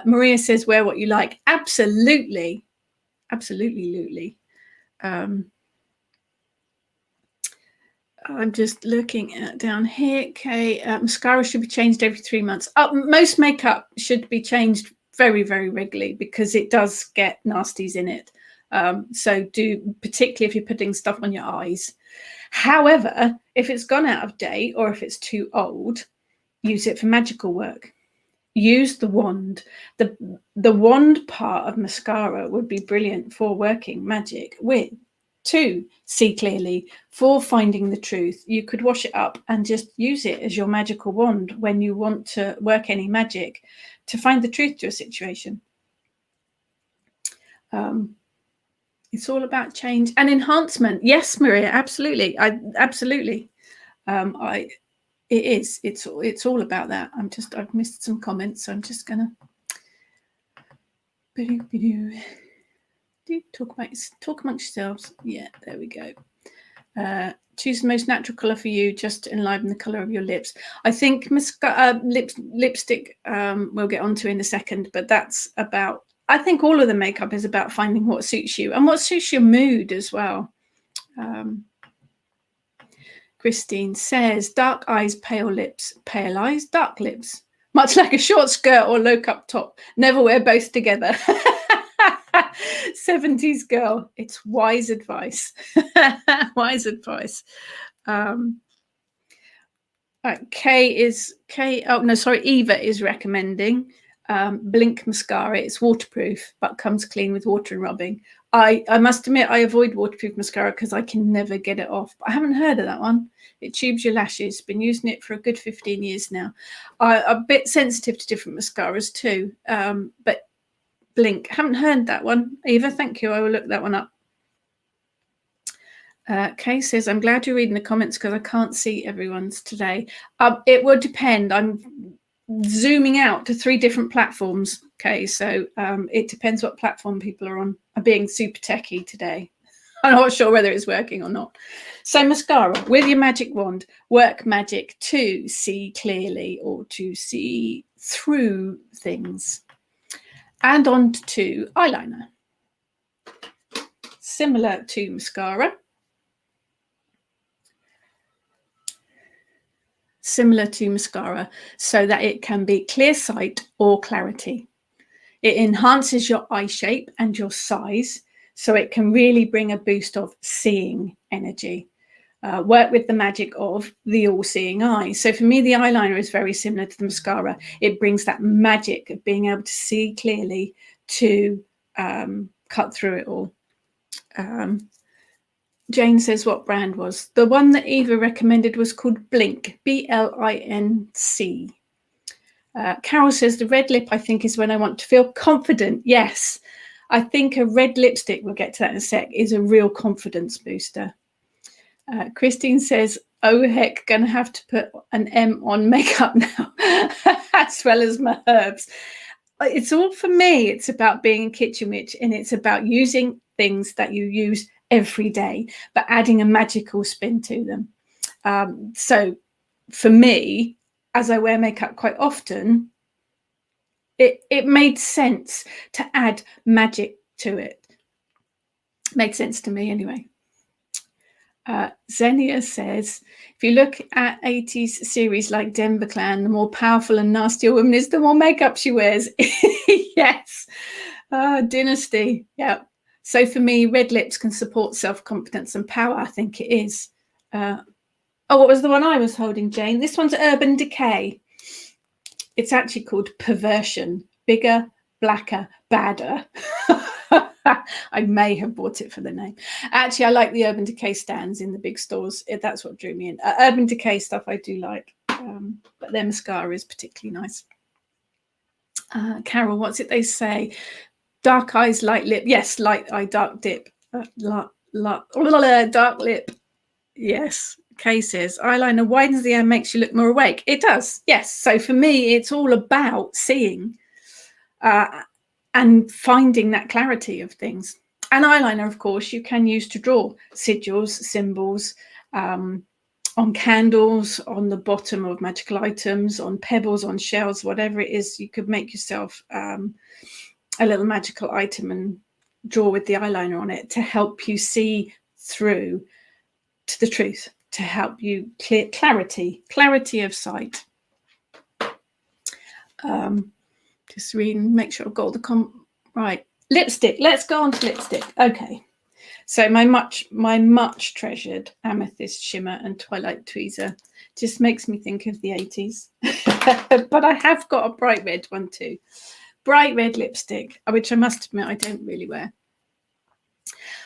Maria says, wear what you like. Absolutely. Absolutely. I'm just looking at down here. Okay, mascara should be changed every 3 months. Most makeup should be changed very, very regularly because it does get nasties in it. So do, particularly if you're putting stuff on your eyes. However, if it's gone out of date or if it's too old, use it for magical work. Use the wand. The wand part of mascara would be brilliant for working magic with. 2, see clearly. 4, finding the truth. You could wash it up and just use it as your magical wand when you want to work any magic to find the truth to a situation. It's all about change and enhancement. Yes, Maria, absolutely. Absolutely. It is. It's all about that. I've missed some comments, so I'm just gonna talk amongst yourselves. Yeah, there we go. Choose the most natural colour for you, just to enliven the colour of your lips. I think lipstick we'll get onto in a second, but that's about, I think all of the makeup is about finding what suits you and what suits your mood as well. Christine says, dark eyes, pale lips, pale eyes, dark lips. Much like a short skirt or low cut top. Never wear both together. 70s girl. It's wise advice. Wise advice. Eva is recommending Blink mascara. It's waterproof, but comes clean with water and rubbing. I must admit, I avoid waterproof mascara because I can never get it off. But I haven't heard of that one. It tubes your lashes. Been using it for a good 15 years now. I'm a bit sensitive to different mascaras too. But Blink, haven't heard that one. Eva, thank you. I will look that one up. Kay says, I'm glad you're reading the comments because I can't see everyone's today. It would depend. I'm zooming out to 3 different platforms. Okay, so it depends what platform people are on. I'm being super techie today. I'm not sure whether it's working or not. So mascara with your magic wand, work magic to see clearly or to see through things. And on to eyeliner. Similar to mascara. Similar to mascara, so that it can be clear sight or clarity. It enhances your eye shape and your size, so it can really bring a boost of seeing energy. Work with the magic of the all-seeing eye. So for me, the eyeliner is very similar to the mascara. It brings that magic of being able to see clearly to cut through it all. Jane says what brand was. The one that Eva recommended was called Blink, B-L-I-N-C. Carol says the red lip, I think, is when I want to feel confident. Yes, I think a red lipstick, we'll get to that in a sec, is a real confidence booster. Christine says, oh heck, gonna have to put an M on makeup now, as well as my herbs. It's all for me. It's about being a kitchen witch, and it's about using things that you use every day, but adding a magical spin to them. So for me, as I wear makeup quite often, it made sense to add magic to it. Made sense to me anyway. Xenia says, if you look at 80s series like Denver Clan, the more powerful and nasty a woman is, the more makeup she wears. Yes. Dynasty. Yeah. So for me, red lips can support self-confidence and power. I think it is. Oh, what was the one I was holding, Jane? This one's Urban Decay. It's actually called Perversion. Bigger, blacker, badder. I may have bought it for the name. Actually, I like the Urban Decay stands in the big stores. That's what drew me in. Urban Decay stuff I do like, but their mascara is particularly nice. Carol, what's it they say? Dark eyes, light lip. Yes, light eye, dark dip. Dark lip. Yes. Kay says, eyeliner widens the eye, makes you look more awake. It does, yes. So for me, it's all about seeing and finding that clarity of things. And eyeliner, of course, you can use to draw sigils, symbols, on candles, on the bottom of magical items, on pebbles, on shells, whatever it is. You could make yourself a little magical item and draw with the eyeliner on it to help you see through to the truth, to help you clear clarity of sight. Just reading, make sure I've got all the right. Lipstick. Let's go on to lipstick. Okay. So my much treasured Amethyst Shimmer and Twilight Tweezer just makes me think of the 80s. But I have got a bright red one too. Bright red lipstick, which I must admit I don't really wear.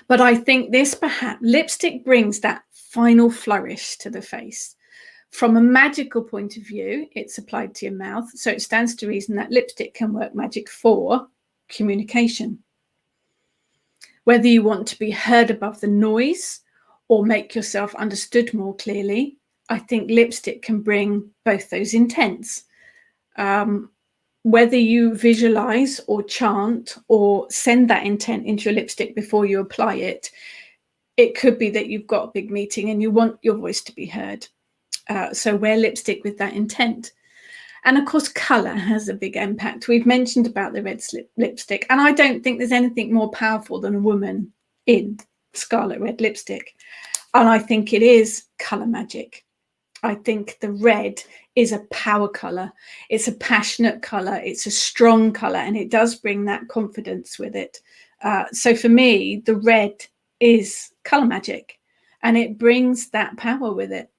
But I think this perhaps lipstick brings that final flourish to the face. From a magical point of view, it's applied to your mouth. So it stands to reason that lipstick can work magic for communication. Whether you want to be heard above the noise or make yourself understood more clearly, I think lipstick can bring both those intents. Whether you visualize or chant or send that intent into your lipstick before you apply it, it could be that you've got a big meeting and you want your voice to be heard. So wear lipstick with that intent. And of course, colour has a big impact. We've mentioned about the red lipstick, and I don't think there's anything more powerful than a woman in scarlet red lipstick. And I think it is colour magic. I think the red is a power colour. It's a passionate colour. It's a strong colour, and it does bring that confidence with it. So for me, the red is colour magic, and it brings that power with it.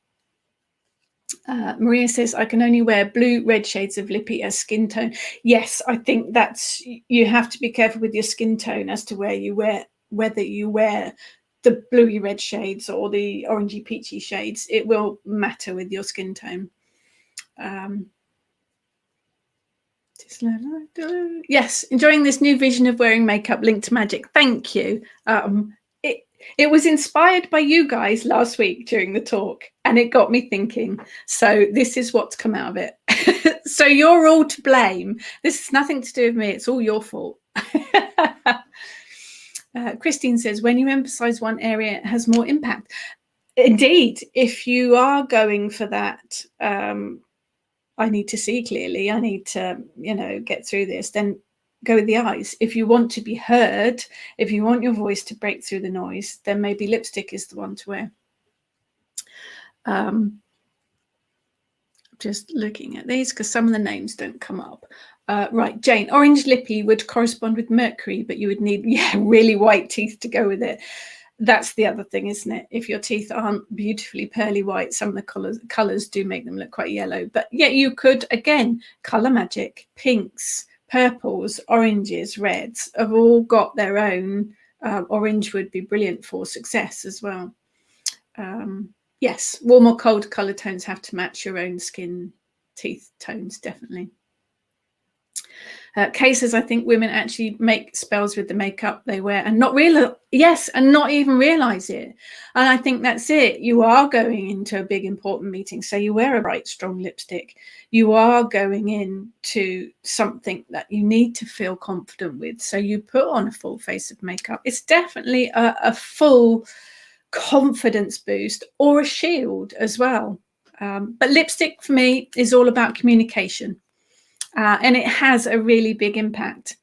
Maria says, I can only wear blue, red shades of lippy as skin tone. Yes, I think that's, you have to be careful with your skin tone as to whether you wear the bluey red shades or the orangey peachy shades. It will matter with your skin tone. Yes, enjoying this new vision of wearing makeup linked to magic. Thank you. It was inspired by you guys last week during the talk, and it got me thinking. So this is what's come out of it. So you're all to blame. This has nothing to do with me. It's all your fault. Christine says, when you emphasize one area, it has more impact. Indeed, if you are going for that, I need to see clearly, I need to, get through this, then go with the eyes. If you want to be heard, if you want your voice to break through the noise, then maybe lipstick is the one to wear. I'm just looking at these because some of the names don't come up. Right, Jane, orange lippy would correspond with Mercury, but you would need really white teeth to go with it. That's the other thing, isn't it? If your teeth aren't beautifully pearly white, some of the colors do make them look quite yellow. But yeah, you could, again, color magic, pinks, purples, oranges, reds have all got their own. Orange would be brilliant for success as well. Yes, warm or cold color tones have to match your own skin teeth tones, definitely. Cases, I think women actually make spells with the makeup they wear and not even realize it. And I think that's it. You are going into a big important meeting, so you wear a bright, strong lipstick. You are going into something that you need to feel confident with, so you put on a full face of makeup. It's definitely a full confidence boost or a shield as well. But lipstick for me is all about communication. And it has a really big impact.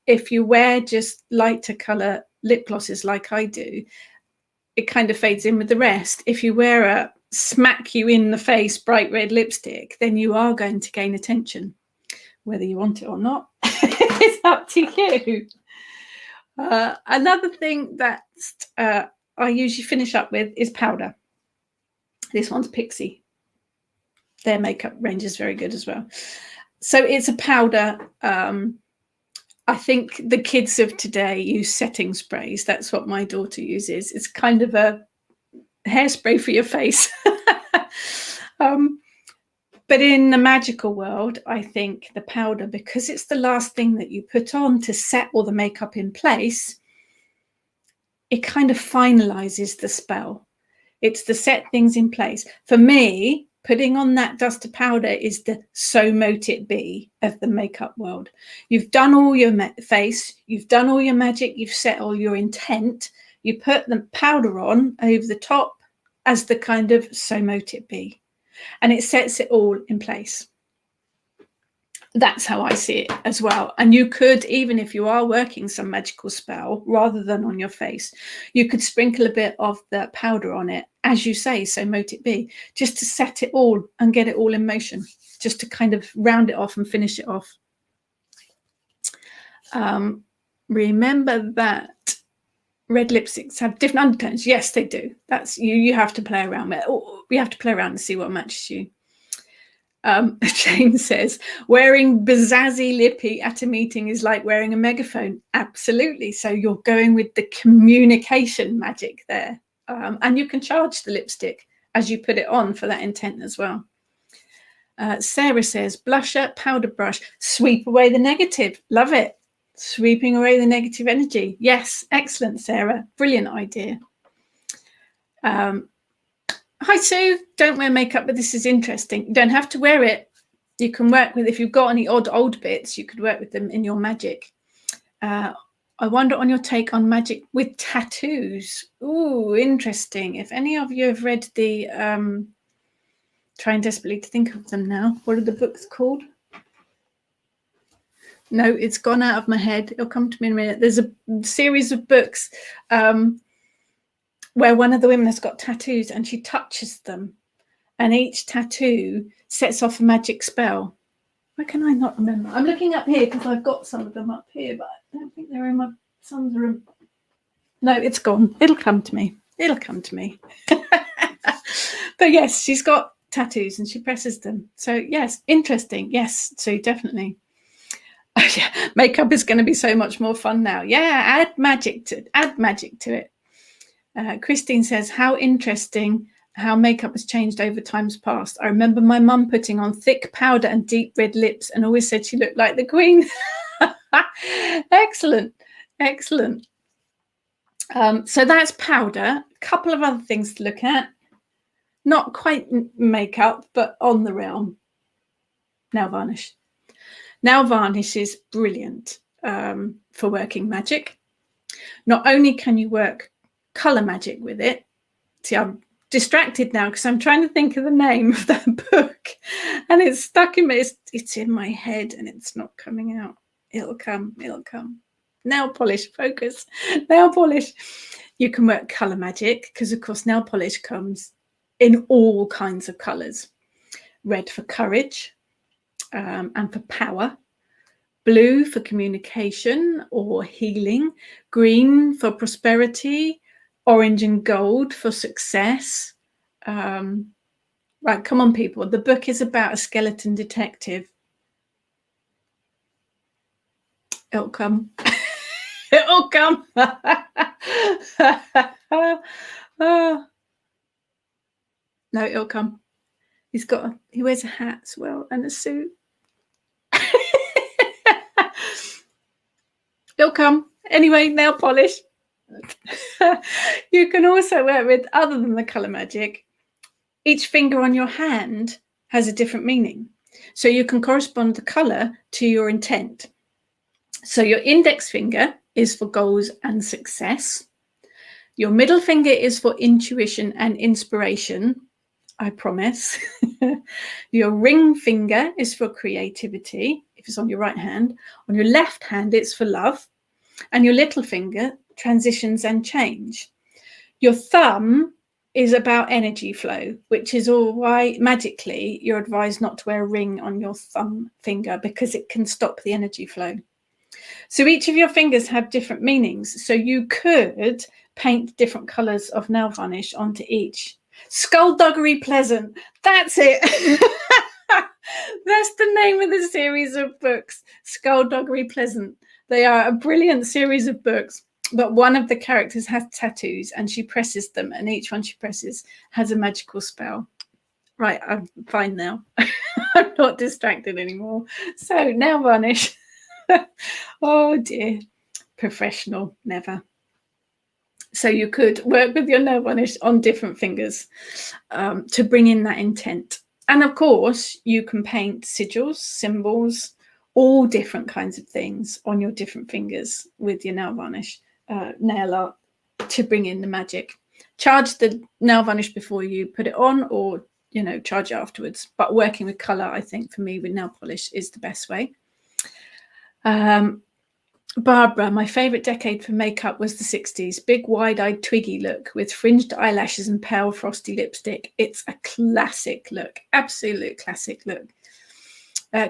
If you wear just lighter color lip glosses like I do, it kind of fades in with the rest. If you wear a smack you in the face bright red lipstick, then you are going to gain attention, whether you want it or not. It's up to you. Another thing that I usually finish up with is powder. This one's Pixie. Their makeup range is very good as well. So it's a powder. I think the kids of today use setting sprays. That's what my daughter uses. It's kind of a hairspray for your face. But in the magical world, I think the powder, because it's the last thing that you put on to set all the makeup in place, it kind of finalizes the spell. It's to set things in place. For me, putting on that dust of powder is the so mote it be of the makeup world. You've done all your face, you've done all your magic, you've set all your intent. You put the powder on over the top as the kind of so mote it be. And it sets it all in place. That's how I see it as well. And you could, even if you are working some magical spell, rather than on your face, you could sprinkle a bit of the powder on it, as you say, so mote it be, just to set it all and get it all in motion, just to kind of round it off and finish it off. Remember that red lipsticks have different undertones. Yes, they do. That's you have to play around with it. You have to play around and see what matches you. Jane says, wearing Bazazzy lippy at a meeting is like wearing a megaphone. Absolutely. So you're going with the communication magic there. And you can charge the lipstick as you put it on for that intent as well. Sarah says, blusher, powder brush, sweep away the negative. Love it. Sweeping away the negative energy. Yes, excellent, Sarah. Brilliant idea. Hi, Sue. Don't wear makeup, but this is interesting. You don't have to wear it. You can work with, if you've got any old bits, you could work with them in your magic. I wonder on your take on magic with tattoos. Ooh, interesting. If any of you have read the, trying desperately to think of them now. What are the books called? No, it's gone out of my head. It'll come to me in a minute. There's a series of books where one of the women has got tattoos and she touches them, and each tattoo sets off a magic spell. Why can I not remember? I'm looking up here because I've got some of them up here, but I don't think they're in my son's room. No, it's gone. It'll come to me. It'll come to me. But yes, she's got tattoos and she presses them. So yes, interesting. Yes, so definitely. Yeah, makeup is going to be so much more fun now. Yeah, add magic to it. Christine says, how interesting how makeup has changed over times past. I remember my mum putting on thick powder and deep red lips and always said she looked like the Queen. Excellent. Excellent. So that's powder. A couple of other things to look at. Not quite makeup, but on the realm. Nail varnish. Nail varnish is brilliant for working magic. Not only can you work color magic with it. See, I'm distracted now because I'm trying to think of the name of that book and it's stuck in me. It's in my head and it's not coming out. It'll come. Nail polish, focus. Nail polish. You can work color magic because, of course, nail polish comes in all kinds of colors. red for courage and for power, blue for communication or healing, green for prosperity, orange and gold for success. Right, come on, people. The book is about a skeleton detective. It'll come. It'll come. No, it'll come. He wears a hat as well and a suit. It'll come. Anyway, nail polish. You can also work with, other than the colour magic, each finger on your hand has a different meaning. So you can correspond the colour to your intent. So your index finger is for goals and success. Your middle finger is for intuition and inspiration, I promise. Your ring finger is for creativity, if it's on your right hand. On your left hand, it's for love. And your little finger, transitions and change. Your thumb is about energy flow, which is all why magically you're advised not to wear a ring on your thumb finger, because it can stop the energy flow. So each of your fingers have different meanings. So you could paint different colours of nail varnish onto each. Skullduggery Pleasant. That's it. That's the name of the series of books. Skullduggery Pleasant. They are a brilliant series of books, but one of the characters has tattoos and she presses them, and each one she presses has a magical spell. Right, I'm fine now. I'm not distracted anymore. So nail varnish. Oh dear, professional, never. So you could work with your nail varnish on different fingers to bring in that intent. And of course, you can paint sigils, symbols, all different kinds of things on your different fingers with your nail varnish, nail art, to bring in the magic. Charge the nail varnish before you put it on, or, you know, charge it afterwards. But working with colour, I think, for me, with nail polish is the best way. Barbara, my favourite decade for makeup was the 60s. Big, wide-eyed, twiggy look with fringed eyelashes and pale, frosty lipstick. It's a classic look, absolute classic look.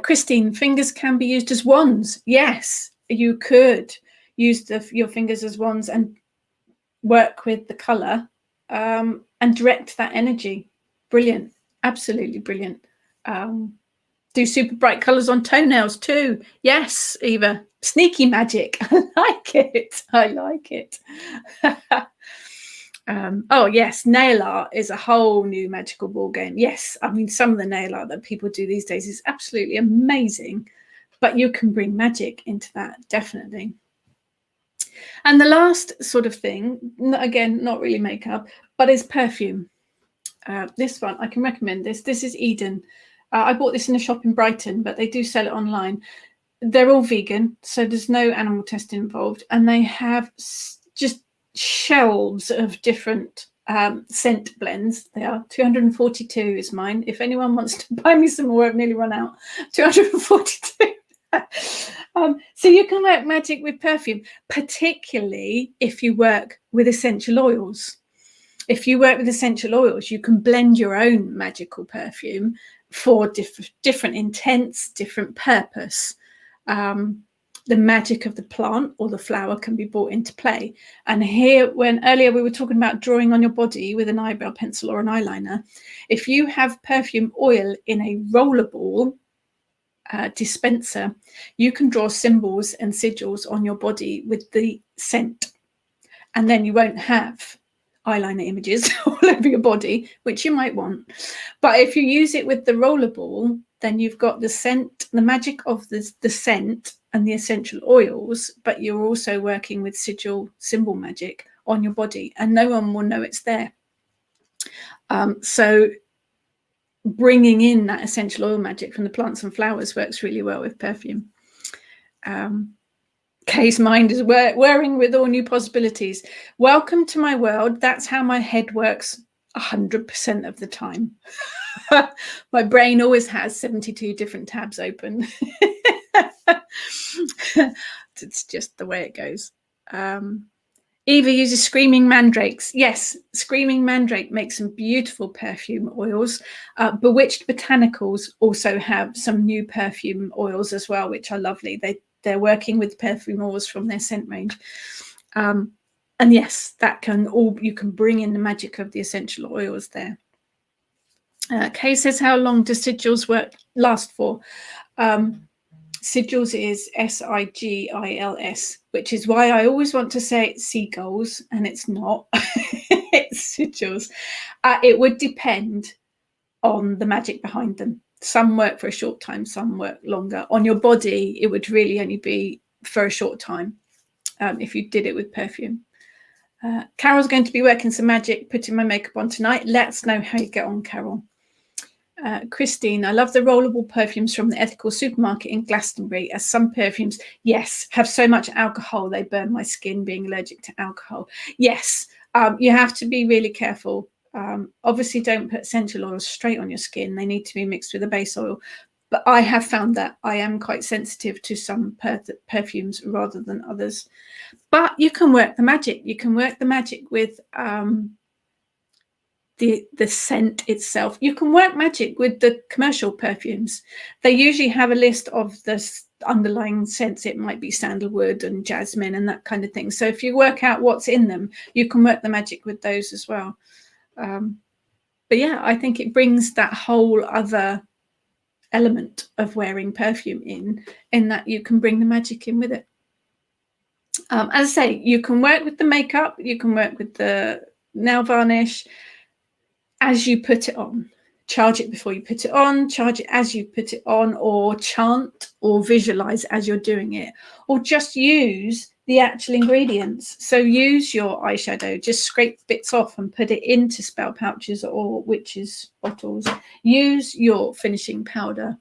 Christine, fingers can be used as wands. Yes, you could use your fingers as wands and work with the colour and direct that energy. Brilliant, absolutely brilliant. Do super bright colours on toenails too. Yes, Eva. Sneaky magic. I like it. I like it. Oh, yes. Nail art is a whole new magical ball game. Yes. I mean, some of the nail art that people do these days is absolutely amazing, but you can bring magic into that, definitely. And the last sort of thing, again, not really makeup, but is perfume. This one, I can recommend this. This is Eden. I bought this in a shop in Brighton, but they do sell it online. They're all vegan, so there's no animal testing involved. And they have just shelves of different scent blends. They are 242 is mine. If anyone wants to buy me some more, I've nearly run out. 242. So you can work magic with perfume, particularly if you work with essential oils. If you work with essential oils, you can blend your own magical perfume for different intents, different purpose. The magic of the plant or the flower can be brought into play. And here, when earlier we were talking about drawing on your body with an eyebrow pencil or an eyeliner, if you have perfume oil in a rollerball dispenser, you can draw symbols and sigils on your body with the scent, and then you won't have eyeliner images all over your body, which you might want. But if you use it with the rollerball, then you've got the scent, the magic of the scent and the essential oils, but you're also working with sigil symbol magic on your body, and no one will know it's there. So bringing in that essential oil magic from the plants and flowers works really well with perfume. Kay's mind is whirring with all new possibilities. Welcome to my world. That's how my head works 100% of the time. My brain always has 72 different tabs open. It's just the way it goes. Eva uses Screaming Mandrakes. Yes, Screaming Mandrake makes some beautiful perfume oils. Bewitched Botanicals also have some new perfume oils as well, which are lovely. They're working with perfume oils from their scent range. And yes, you can bring in the magic of the essential oils there. Kay says, how long do sigils last for? Sigils is S-I-G-I-L-S, which is why I always want to say it's seagulls, and it's not. It's sigils. It would depend on the magic behind them. Some work for a short time, some work longer. On your body, it would really only be for a short time if you did it with perfume. Carol's going to be working some magic, putting my makeup on tonight. Let us know how you get on, Carol. Christine, I love the rollable perfumes from the ethical supermarket in Glastonbury, as some perfumes, yes, have so much alcohol they burn my skin, being allergic to alcohol. Yes, you have to be really careful. Obviously, don't put essential oils straight on your skin. They need to be mixed with a base oil. But I have found that I am quite sensitive to some perfumes rather than others. But you can work the magic. You can work the magic with the scent itself. You can work magic with the commercial perfumes. They usually have a list of the underlying scents. It might be sandalwood and jasmine and that kind of thing. So if you work out what's in them, you can work the magic with those as well. But yeah, I think it brings that whole other element of wearing perfume in that you can bring the magic in with it. As I say, you can work with the makeup, you can work with the nail varnish as you put it on. Charge it before you put it on, charge it as you put it on, or chant or visualize as you're doing it, or just use the actual ingredients. So use your eyeshadow, just scrape bits off and put it into spell pouches or witches bottles. Use your finishing powder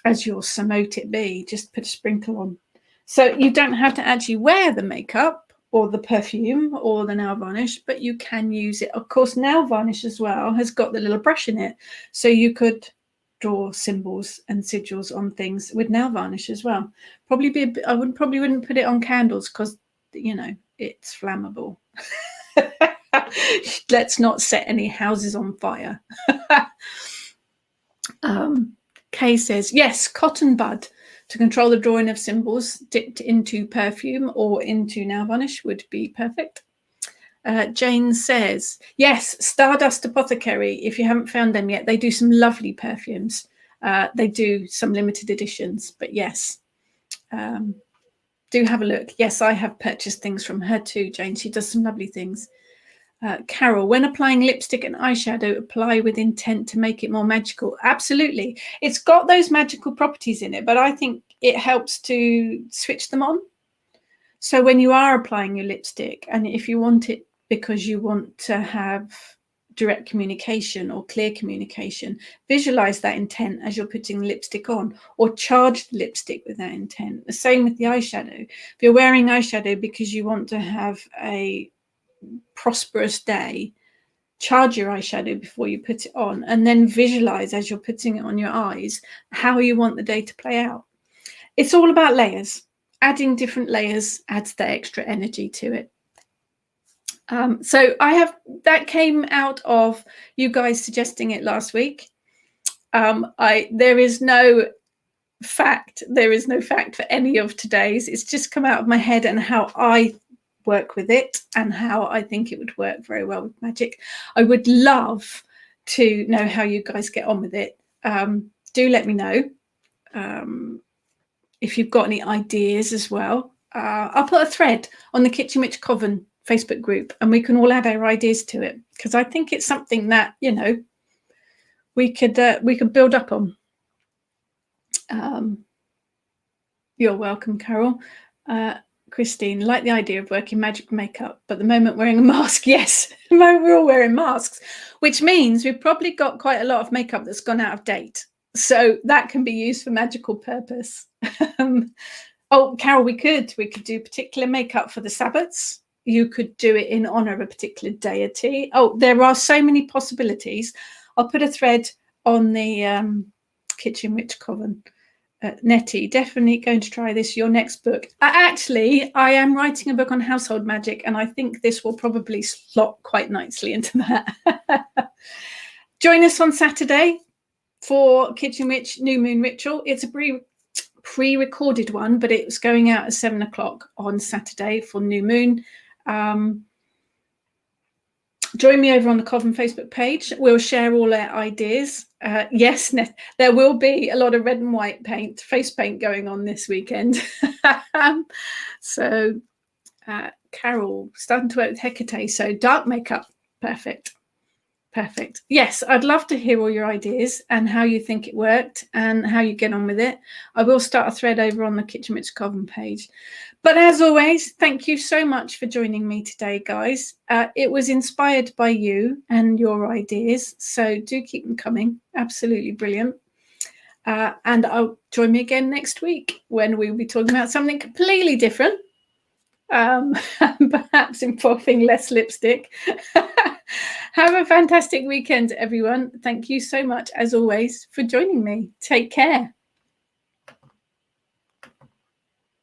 as your Samote it be, just put a sprinkle on. So you don't have to actually wear the makeup or the perfume or the nail varnish, but you can use it. Of course, nail varnish as well has got the little brush in it. So you could draw symbols and sigils on things with nail varnish as well. Probably wouldn't put it on candles because, you know, it's flammable. Let's not set any houses on fire. Kay says, yes, cotton bud to control the drawing of symbols dipped into perfume or into nail varnish would be perfect. Jane says, yes, Stardust Apothecary. If you haven't found them yet, they do some lovely perfumes. They do some limited editions, but yes, do have a look. Yes, I have purchased things from her too, Jane. She does some lovely things. Carol, when applying lipstick and eyeshadow, apply with intent to make it more magical. Absolutely. It's got those magical properties in it, but I think it helps to switch them on. So when you are applying your lipstick, and if you want it because you want to have direct communication or clear communication, visualize that intent as you're putting the lipstick on, or charge the lipstick with that intent. The same with the eyeshadow. If you're wearing eyeshadow because you want to have a prosperous day, charge your eyeshadow before you put it on, and then visualize as you're putting it on your eyes how you want the day to play out. It's all about layers. Adding different layers adds the extra energy to it. So that came out of you guys suggesting it last week. There is no fact for any of today's. It's just come out of my head and how I work with it and how I think it would work very well with magic. I would love to know how you guys get on with it. Do let me know if you've got any ideas as well. I'll put a thread on the Kitchen Witch Coven Facebook group and we can all add our ideas to it, because I think it's something that, you know, we could build up on. You're welcome, Carol. Christine, like the idea of working magic makeup, but the moment wearing a mask, yes, the moment we're all wearing masks, which means we've probably got quite a lot of makeup that's gone out of date. So that can be used for magical purpose. Oh, Carol, we could do particular makeup for the Sabbats. You could do it in honor of a particular deity. Oh, there are so many possibilities. I'll put a thread on the Kitchen Witch Coven Nettie, definitely going to try this, your next book. Actually, I am writing a book on household magic, and I think this will probably slot quite nicely into that. Join us on Saturday for Kitchen Witch New Moon Ritual. It's a pre-recorded one, but it's going out at 7 o'clock on Saturday for New Moon. Join me over on the Coven Facebook page. We'll share all our ideas. Yes, there will be a lot of red and white paint, face paint going on this weekend. So Carol, starting to work with Hecate, so dark makeup, perfect. Perfect. Yes, I'd love to hear all your ideas and how you think it worked and how you get on with it. I will start a thread over on the Kitchen Witch Coven page. But as always, thank you so much for joining me today, guys. It was inspired by you and your ideas, so do keep them coming. Absolutely brilliant. And I'll join me again next week when we'll be talking about something completely different. Perhaps involving less lipstick. Have a fantastic weekend, everyone. Thank you so much, as always, for joining me. Take care.